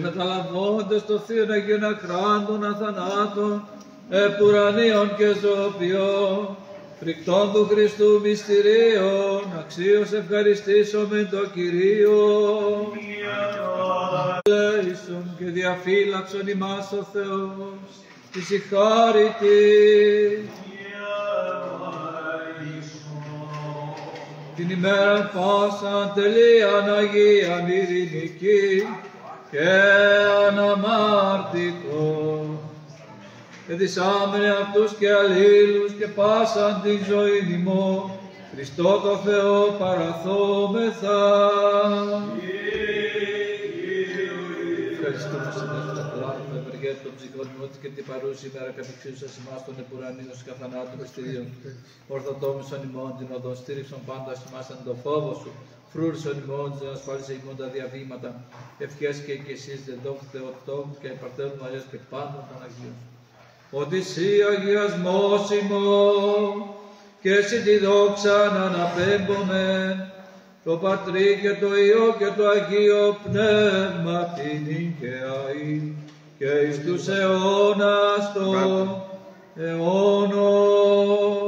μεταλαμβάνοντας το θείον Αγίων Αχράντων αθανάτων, επουρανίων και ζωοποιών, φρικτών του Χριστού μυστηρίων, αξίως ευχαριστήσομεν το Κυρίο. Λέησον και διαφύλαξον ημάς ο Θεός, της η χάρητη. Την ημέρα πάσαν τελείαν Αγίαν ειρηνική και αναμάρτητο. Εδισάμενε αυτούς και αλλήλους και πάσαν την ζωή ημών, Χριστό το Θεό παραθόμεθα. Ευχαριστούμε σε δεύτερα πλάτη με ευεργέτη των ψυχών ημών και την παρούση ημέρα κατεξίουσας ημάς των επουρανίων σκαθανάτων μυστηρίων. Ορθοτόμησον ημών την οδόν, στήριξον πάντα ημάς εν το φόβο σου. Φρούρσον ημών, δεν ασφάλισε ημών τα διαβήματα. Ευχές και εσείς δεν δόκ Θεοτόμου και υπαρτέλου Μαρίας και πάντων των Αγίων. Ότι εσύ αγιασμός ημών και εσύ τη δόξα να αναπέμπομεν, το Πατρί και το Υιό και το Αγίο Πνεύμα την οικαιαή και εις τους αιώνας των αιώνων.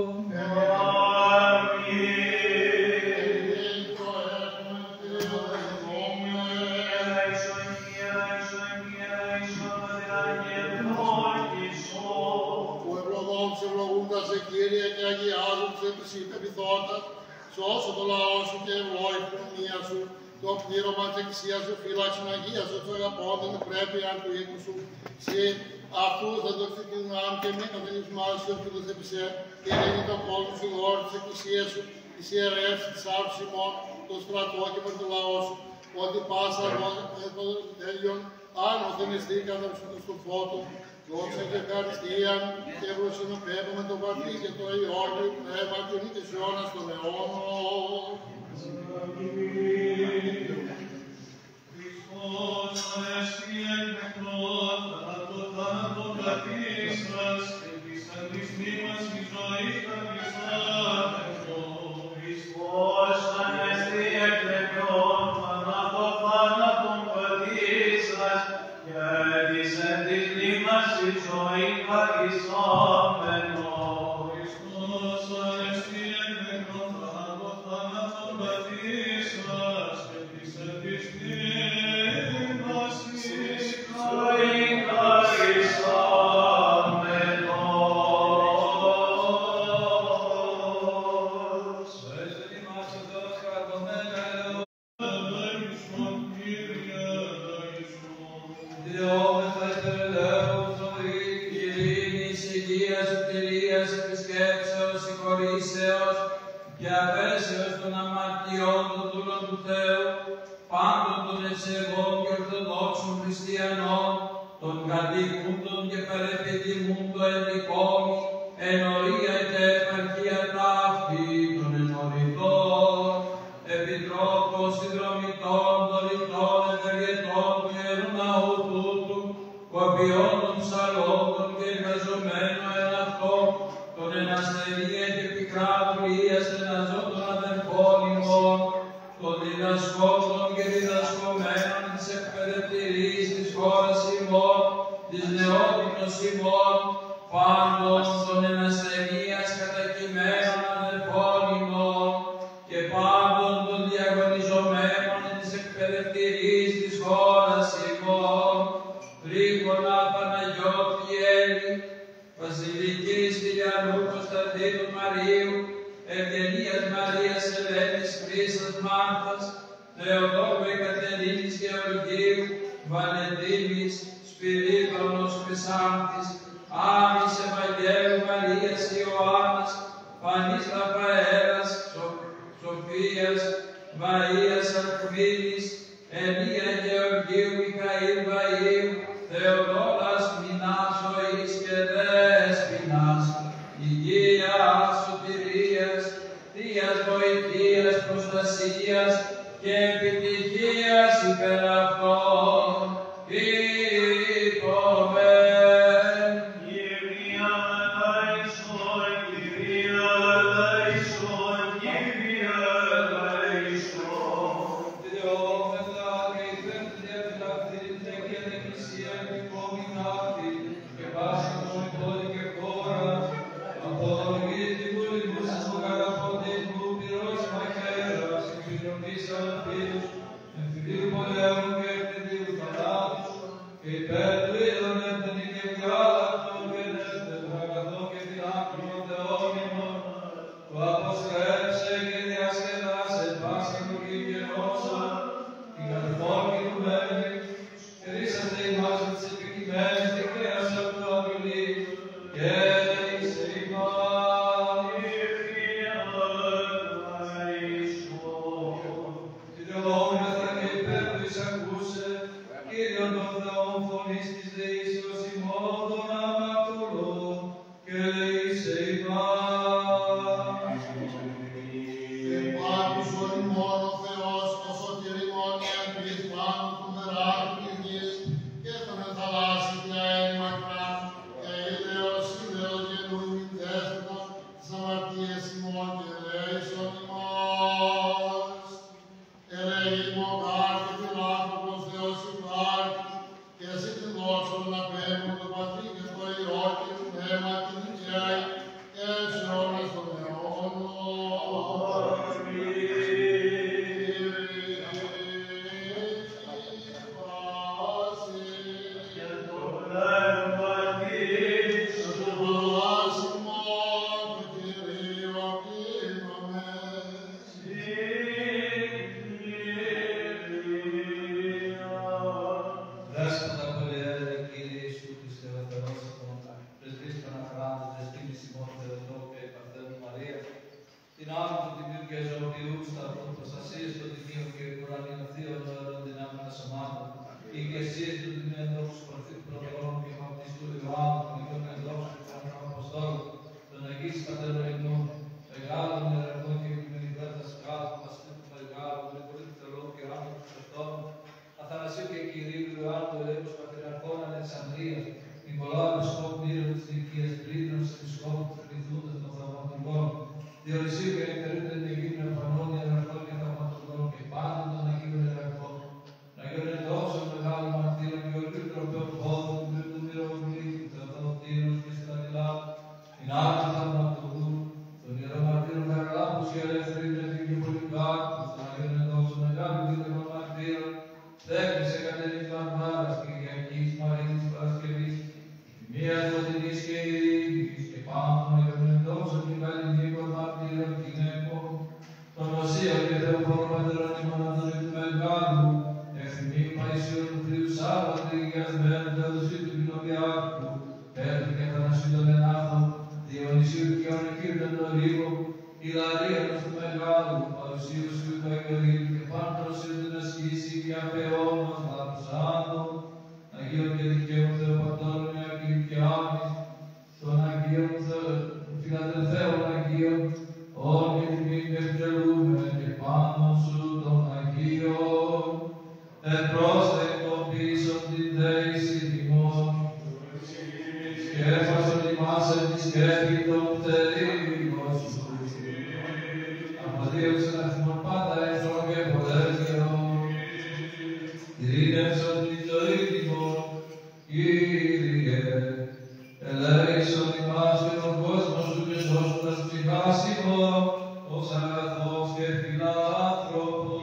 Σώσω το λαό σου και ευλόγη την ομοία σου, το πλήρωμα της εκκλησίας σου, φύλαξον Αγία σου, το αγαπώντων πρέπει αν του οίκου σου. Συ αυτού θα το ξεκινάμε και μη καθενισμάς σου, και το θεπισέ, και ειρήνη τον κόσμο σου, γόρη της εκκλησίας σου, της ιερεύσης, της άρτης ημών, το στρατό και με το λαό σου, ότι πάσα το τέλειον, αν οθενιστεί κατά στον φώτο, δόξα και ευχαριστία και προσυνοπεύω με το Πατρί και το Υιό και το Πνεύμα και ο νίκης αιώνας των αιώνων. Χριστός ανέστη εν νεκρόν, το θάνατο καθίσας, επίσαν της μνήμας της ζωής τα Χριστάτευτο. Χριστός ανέστη εν νεκρόν, το θάνατον καθίσας, του Θεού, πάντων των ευσεβών και ορθοδόξων χριστιανών, των κατοικούντων και παρεπιδημούντων εν εικόνη, ενορία και επαρχία ταύτη των ενωρητών, επιτρόπων, συνδρομητών, δωρητών, ευεργετών του Ιερού Ναού τούτου, κοπιών των ψαλόντων και εργαζομένων εν αυτό, των εναστερία και πικρά δουλείας εναζών των αδερφών ημών, των διδασκόντων και διδασκομένων της εκπαιδευτηρής της χώρας ημών, της νεότητος ημών, πάντων των ενασθενείας κατακειμένων αδερφών ημών, και πάντων των διαγωνιζομένων της εκπαιδευτηρής της χώρας ημών, Βρύχωνα Παναγιώτη Έλλη, Βασιλικής Τηλιανού Κωνσταντίνου Μαρίου, Ευγενίας Μαρίας Ελένης Χρύσας Μάρθας, Θεοδόρου Εκατερίνης Γεωργίου, Βαλεντίνης, Σπυρίδωνος Χρυσάνθης, Άμης Ευαγγέλου Μαρίας Ιωάννας, Φανής Ραφαέλας, Σοφίας, Βαΐας Αλκμήνης, Ελία Γεωργίου Μιχαήλ Βαΐου, Θεοδόρας Μινάς Ζωής και Δέσποινας, υγείας, σωτηρίας, θείας βοηθείας, προστασίας και επιτυχίας υπέρ αυτών. Υπομεν. Κυρία ελέησον, Κυρία ελέησον, Κυρία ελέησον. Τελειώμεθα και υπέρ την αυτή και την Εκκλησία επικόμην αυτή και πάση των πόλη και χώρα, απολογείς την βούλη μου σας που καταποντείς μου πυρός μαχαίρας, εκπληρωμής αλφίλους, εμφυλίου πολέμου και εκπληρωμίου θανάτους, και υπέρ του είδων έντονη και διάλακτον και νεύθετον αγαθόν και την άκρη των Θεών ημών, που αποστρέψε και διασκεδάσε πάση του κυγενόσα, την καθόλκινουμένη, και ρίσατε ημάς με τις επικειμένες δικαίας αυτού απειλή, και ελέησε ημάς. Τελειώμεθα και υπέρ του εισακούσε, Κύριον των Θεών φωνής της δεήσεως ημών των αμαρτωλών, και ελέησε ημάς. Επάκουσον ημών ο Θεός, ο σωτηριμόν και εμπληθμάν του μεράτου της γης, και τον ενθαλάσσει πια εν μακράν, και ήλαιος γενούν μην δέσποτον, τις αμαρτίες ημών και ελέησον ημάς. Ελέη ημών άρτη την άνθρωπος Θεός υπάρχει, και εσύ την δόξον να παίρνουν το Πατρί και το Υιό και το Πνεύμα και την Κιάη, και σε ώρες των αιώνων. Δέσποτα πολυέλε, Κύριε Ιησού Χριστέ, ο Θεός ημών, πρεσβύς των αχράντων, εστίμης ημών Θεοτόκου και Παρθένου Μαρία, την άμμο του Τιμίου και Ζωοποιού, σταυρών προστασίες των Τιμίων και ουρανίων θείων νοερών δυνάμεων ασωμάτων, οι ηγεσίες του Τιμίου ενδόξου πρωτοπρόνου και βαπτιστού Ιωάννου, των Ιγιών ενδόξου και των Αποστόλων, των Αγίης Πατέρων ημών, μεγάλων ιεραρχών και επιμενικών δασκάλων, Παστήτου Μεγάλου, Γρηγορίου Θεολόγου και Άμμου Χριστών, Αθανασίου και Κυρίου Ιωάννου Ελέγχους Πατριαρχών Αλεξανδρίας, Νικολάου Επισκόπου Ήρωνου της Λυκίας, Τρίτονος Επισκόπου του Πληθούντας των Θαυματουργών, Διονυσίου και Ελευθερίου των Αιγύπτων Εμφανών Ιεραρχών και Θαυματουργών και πάντων των Αγίων Ιεραρχών, των Αγίων Εντόξεων Μεγάλων Μαρτύρων, Γεωργίου Τροπέων Πόδου, του Τρίτου Μυροβλήτου, του Θεοδοτήρους και Στανιλάτου, την Άρχη Θαυματουργού, των Ιερών Μαρτύρων Καρλάμπους και Ελευθερίου και Πολυκάρπους, των Αγίων Εντόξεων Μεγάλων και Ιερών Μαρτύρων, Δέκρισε Κατερίνης Βαρβάρας, Κυριακής Μαρίνης Παρασκευής, Μίας Φωτεινής και Ειρήνης, και πάνω των Αγίων Εντόξεων και Καλλινίκων Μαρτύρων γυναικών, των Οσίων και Θεοφόρων Πατερών ημών Αντωνίου του Μεγάλου, Ευθυμίου Παϊσίων του Θείου Σάββατου, Υγιασμένου Θεοδοσίου του Κοινοβιάρχου, Πέτρου και Αθανασίου των Ενάθων, Διονυσίου και Ονικίου των Νορίγων, Ιλαρίωνος του Μεγάλου, Παρουσίου Σου του Αγιορείου και πάνω πρόσδεκτο πίσω την θέση τιμών. Σκέφασον ημάς εν τη σκέφη των πτερήμων σου. Αποδίωξαν αριθμόν πάντα εχθρών και πολλές γερών. Ειρήνευσον την ζωή τιμών, Κύριε. Ελέησον ημάς και τον κόσμο σου και σώσοντας ψυχάς ημών, ως αγαθός και φιλάνθρωπος.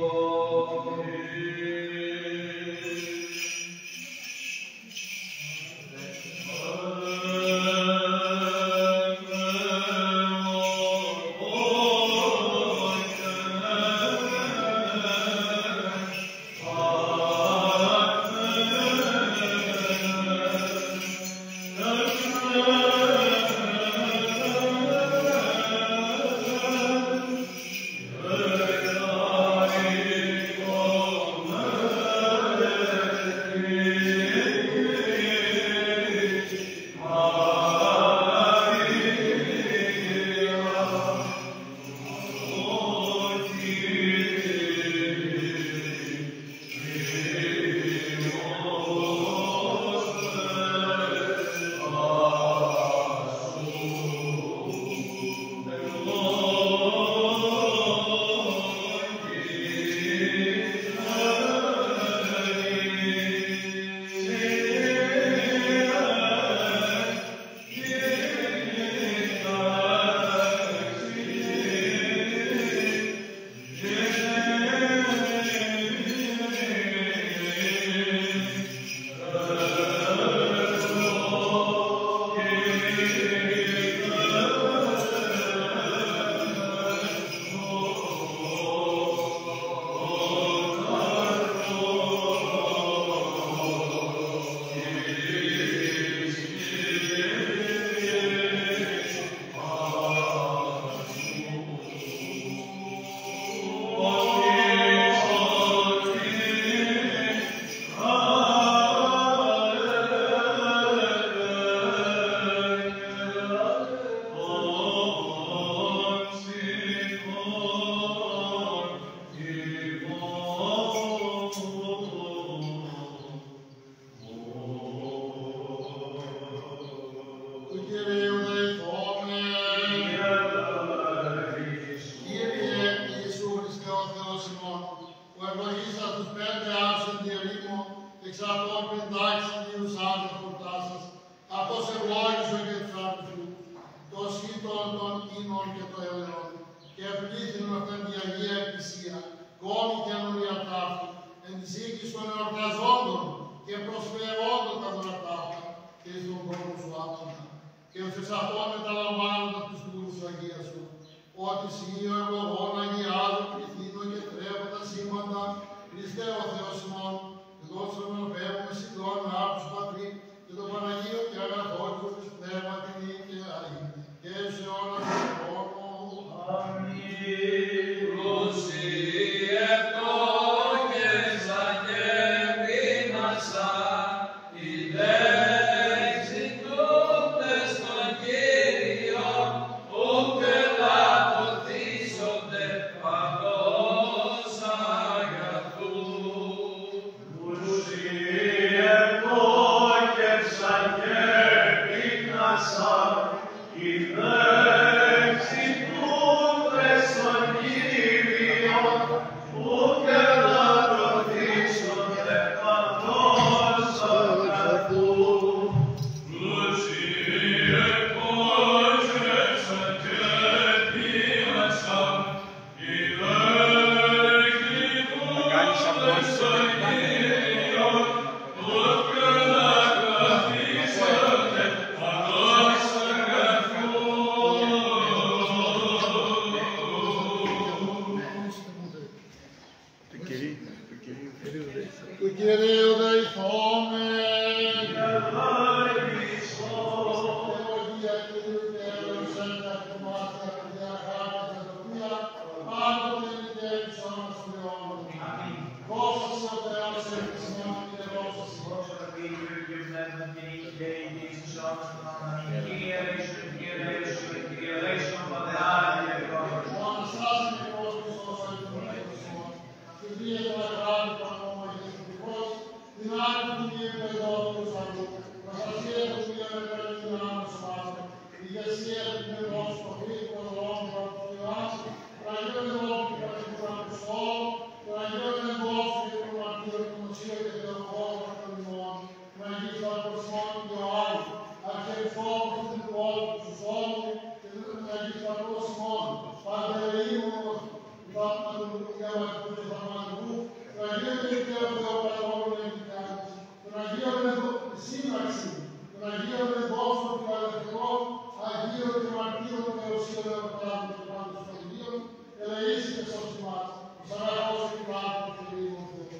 την άλλη του μία εδώ του Θεού, προστασία του μία με την άμεση μας, η ηγεσία του Θεού στο χρήσιμο λόγο του Θεού, το Αγίο Λόγο του Πατρικού το Αγίο Λόγο του Μαρτύρου του Μωσίου και του Λόγου των ημών, του Αγίου Πατροσμών του Ιωάννου, αρχιερφόπου του Πόλου του Σόλου και του Αγίου Πατροσμών, Παντερεήμου, του Θαυματικού και Αμαρτικού του Θαυματικού, του Αγίου Δικαίου Θεοπατρώνου Εγκυτάνης, του Αγίου Σύμπραξη, του Αγίου Δόστου του Αλευτικού, Αγίου και Μαρτύρου Θεοσίου Εορτάδου και Πάντως των Αγίων, ελεήσει και σώση μας, ως αγαθός και πλάτος και λίγος Θεός.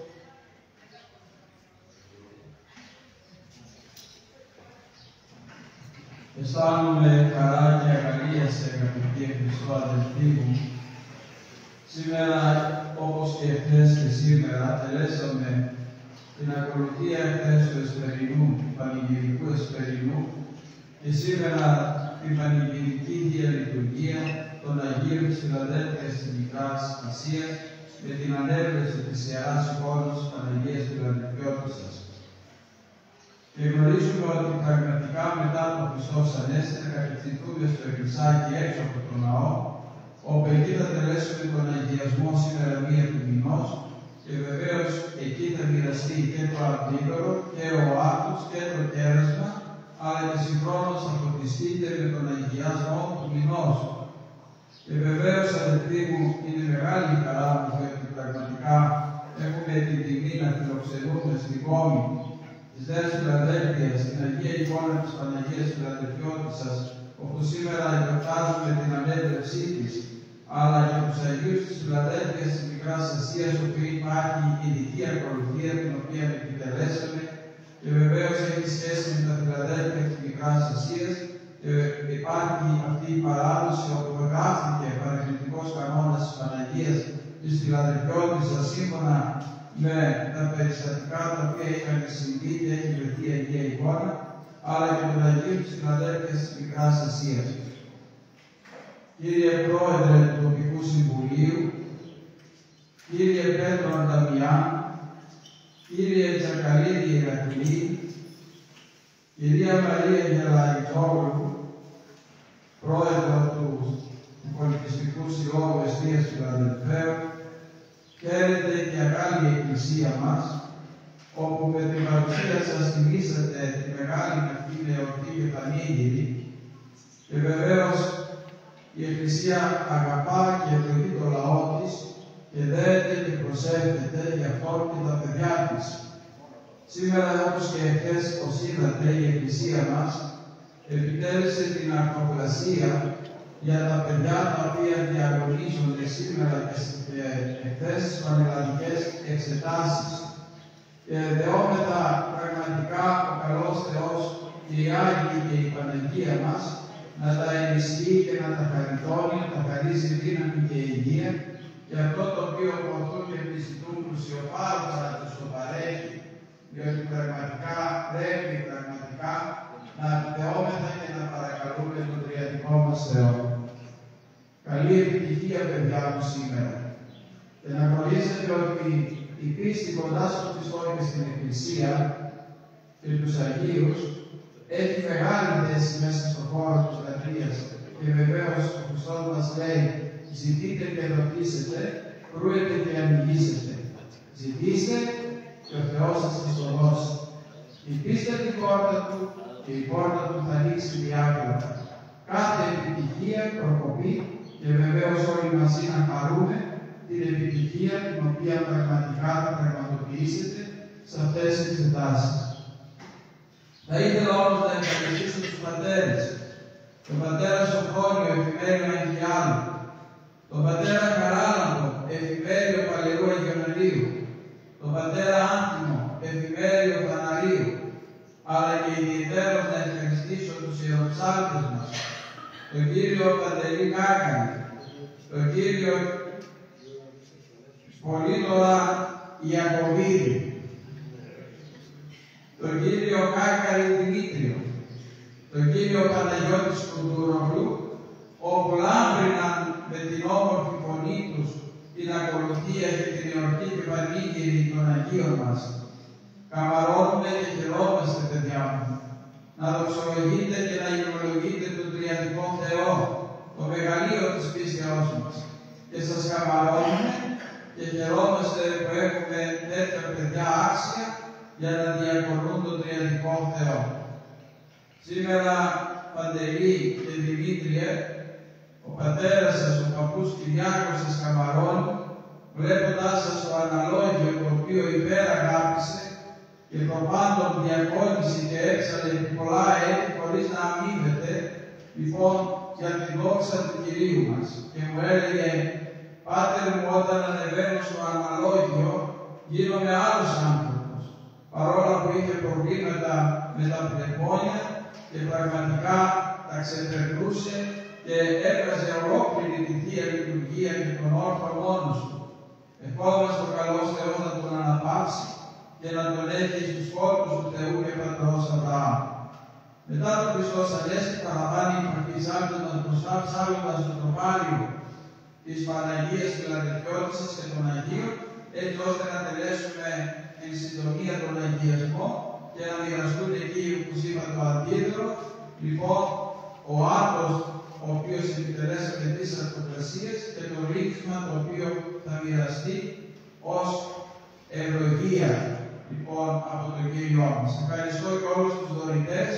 Αισθάνομαι χαρά και αγαλίαση, αγαπητοί Χριστό αδελφοί μου. Σήμερα, όπως και χθες και σήμερα, τελέσαμε την ακολουθία χθες του Εσπερινού, του Πανηγυρικού Εσπερινού, και σήμερα την Πανηγυρική Θεία Λειτουργία των Αγίων της Φιλαδέλφειας της Μικράς Ασίας με την ανέβρεση της Ιεράς Εικόνας Παναγίας Φιλαδελφιώτισσας. Και γνωρίζουμε ότι πραγματικά μετά από Χριστός Ανέστη θα κατευθυνθούμε στο Εκκλησάκι έξω από τον ναό, όπου εκεί θα τελέσουμε τον αγιασμό σήμερα μία του μηνός και βεβαίως εκεί θα μοιραστεί και το αντίδωρο και ο άτος και το κέρασμα, αλλά και συγχρόνως θα φωτιστείτε με τον αγιασμό του μηνός. Και βεβαίως, αδελφοί μου, είναι μεγάλη η χαρά μου ότι πραγματικά έχουμε την τιμή να φιλοξενούμε στην πόλη της Νέας Φιλαδέλφειας, στην Αγία Εικόνα της Παναγίας Φιλαδελφιώτισσας, όπου σήμερα γιορτάζουμε την ανέβρευσή της, αλλά και τους Αγίους της Φιλαδέλφειας της Μικράς Ασίας, όπου υπάρχει ειδική ακολουθία την οποία επιτελέσαμε και βεβαίως έχει σχέση με τα Φιλαδέλφεια της Μικράς Ασίας και υπάρχει αυτή η παράδοση όπου γράφτηκε παρεκλητικός κανόνας της Παναγίας της Φιλαδελφιώτισσας σύμφωνα με τα περιστατικά τα οποία είχαν συμβεί και έχει βρεθεί η Αγία Εικόνα, αλλά και των Αγίων της Φιλαδέλφειας της Μικράς Ασίας. Κύριε Πρόεδρε του Τοπικού Συμβουλίου, κύριε Πέτρο Ανταμιάν, κύριε Τζακαλίδη Ηρακλή, κυρία Μαρία Γελαϊτζόγλου, πρόεδρο του Πολιτιστικού Συλλόγου Εστίας Φιλαδελφαίων, χαίρετε η μεγάλη Εκκλησία μας, όπου με την παρουσία σας τιμήσατε τη μεγάλη αυτή εορτή και πανήγυρη, και βεβαίως η Εκκλησία αγαπά και ευλογεί το λαό της και δέεται και προσεύχεται για αυτόν και τα παιδιά της. Σήμερα, όπως και χθες, ως είδατε, η Εκκλησία μας επιτέλεσε την αρθρογλασία για τα παιδιά τα οποία διαγωνίζονται σήμερα και χθες στις πανελλαδικές εξετάσεις. Και δεόμεθα πραγματικά ο καλός Θεός και οι Άγιοι και η Παναγία μας να τα ενισχύει και να τα χαριτώνει, να τα χαρίσει δύναμη και υγεία, και αυτό το οποίο από αυτού και επιζητούν πλουσιοπάρος να τους το παρέχει, διότι πραγματικά πρέπει να δεόμεθα και να παρακαλούμε τον τριαδικό μας Θεό. Καλή επιτυχία, παιδιά μου, σήμερα. Και να γνωρίζετε ότι η πίστη κοντά στον Χριστό και στην Εκκλησία και τους Αγίους έχει μεγάλη θέση μέσα στον χώρο της λατρείας. Και βεβαίως ο Χριστός μας λέει: ζητείτε και ρωτήσετε, κρούετε και ανοιγήσετε. Ζητήστε και ο Θεός σας το δώσει. Χτυπήστε την πόρτα του και η πόρτα του θα ανοίξει διάφορα. Κάθε επιτυχία, προκοπή και βεβαίως όλοι μαζί να χαρούμε την επιτυχία την οποία πραγματικά θα πραγματοποιήσετε σε αυτές τις εξετάσεις. Θα ήθελα όμως να ευχαριστήσω τους πατέρες, τον πατέρα Σοφρόνιο, εφημέριο Αγιάλου, τον πατέρα Καράλαμπο, εφημέριο Παλαιού Αγιοναρίου, τον πατέρα Άντιμο, εφημέριο Παναρίου, αλλά και ιδιαιτέρως να ευχαριστήσω τους ιεροψάρτες μας, τον κύριο Παντελή Κάκανη, τον κύριο Πολύτορα Ιακωβίδη, τον κύριο Κάκαρη Δημήτριο, τον κύριο Παναγιώτη Σκουντουρογλου, όπου λάμπριναν με την όμορφη φωνή τους την ακολουθία και την εορτή και πανήγυρη των Αγίων μας. Καμαρώνουμε και χαιρόμαστε, παιδιά μου. Να δοξολογείτε και να γυρολογείτε τον τριαδικό Θεό, το μεγαλείο της πίστεώς μας. Και σας καμαρώνουμε και χαιρόμαστε που έχουμε τέτοια παιδιά άξια για να διακονούν τον τριαδικό Θεό. Σήμερα, Παντελή και Δημήτριε, ο πατέρας σας, ο παππούς Κυριάκος σας καμαρώνει, βλέποντάς σας το αναλόγιο το οποίο υπεραγάπησε και προπάντων διακόνηση και έξαλε επί πολλά έτη χωρίς να αμείβεται, λοιπόν, για την δόξα του Κυρίου μας. Και μου έλεγε, Πάτερ μου, όταν ανεβαίνω στο αναλόγιο, γίνομαι άλλος άνθρωπος, παρόλα που είχε προβλήματα με τα πνευμόνια και πραγματικά τα ξεπερνούσε και έβγαζε ολόκληρη τη Θεία Λειτουργία και τον όρθο μόνος του. Ευχόμαστε ο καλός Θεός να τον αναπαύσει και να τον έχει στους φόρτους του Θεού και Πατρός Αβραάμ. Μετά τον Χριστός Ανέστη παραλαμβάνει η Παπή ψάλλοντας το τροπάριο της Παναγίας Φιλαδελφιώτισσας και των Αγίων, έτσι ώστε να τελέσουμε εν συντομία τον αγιασμό και να μοιραστούν εκεί που είπα το αντίδρο. Λοιπόν, ο Άτος, ο οποίος επιτελέσατε τις αυτοκρασίες και το ρήξμα το οποίο θα μοιραστεί ως ευλογία, λοιπόν, από τον Κύριό μας. Ευχαριστώ και όλους τους δωρητές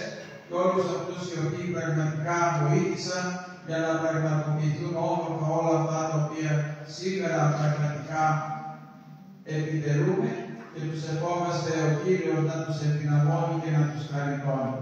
και όλους αυτούς οι οποίοι πραγματικά βοήθησαν για να πραγματοποιηθούν όμορφα όλα αυτά τα οποία σήμερα πραγματικά επιτελούμε και τους ευχόμαστε ο Κύριος να τους ενδυναμώνει και να τους χαριτώνει.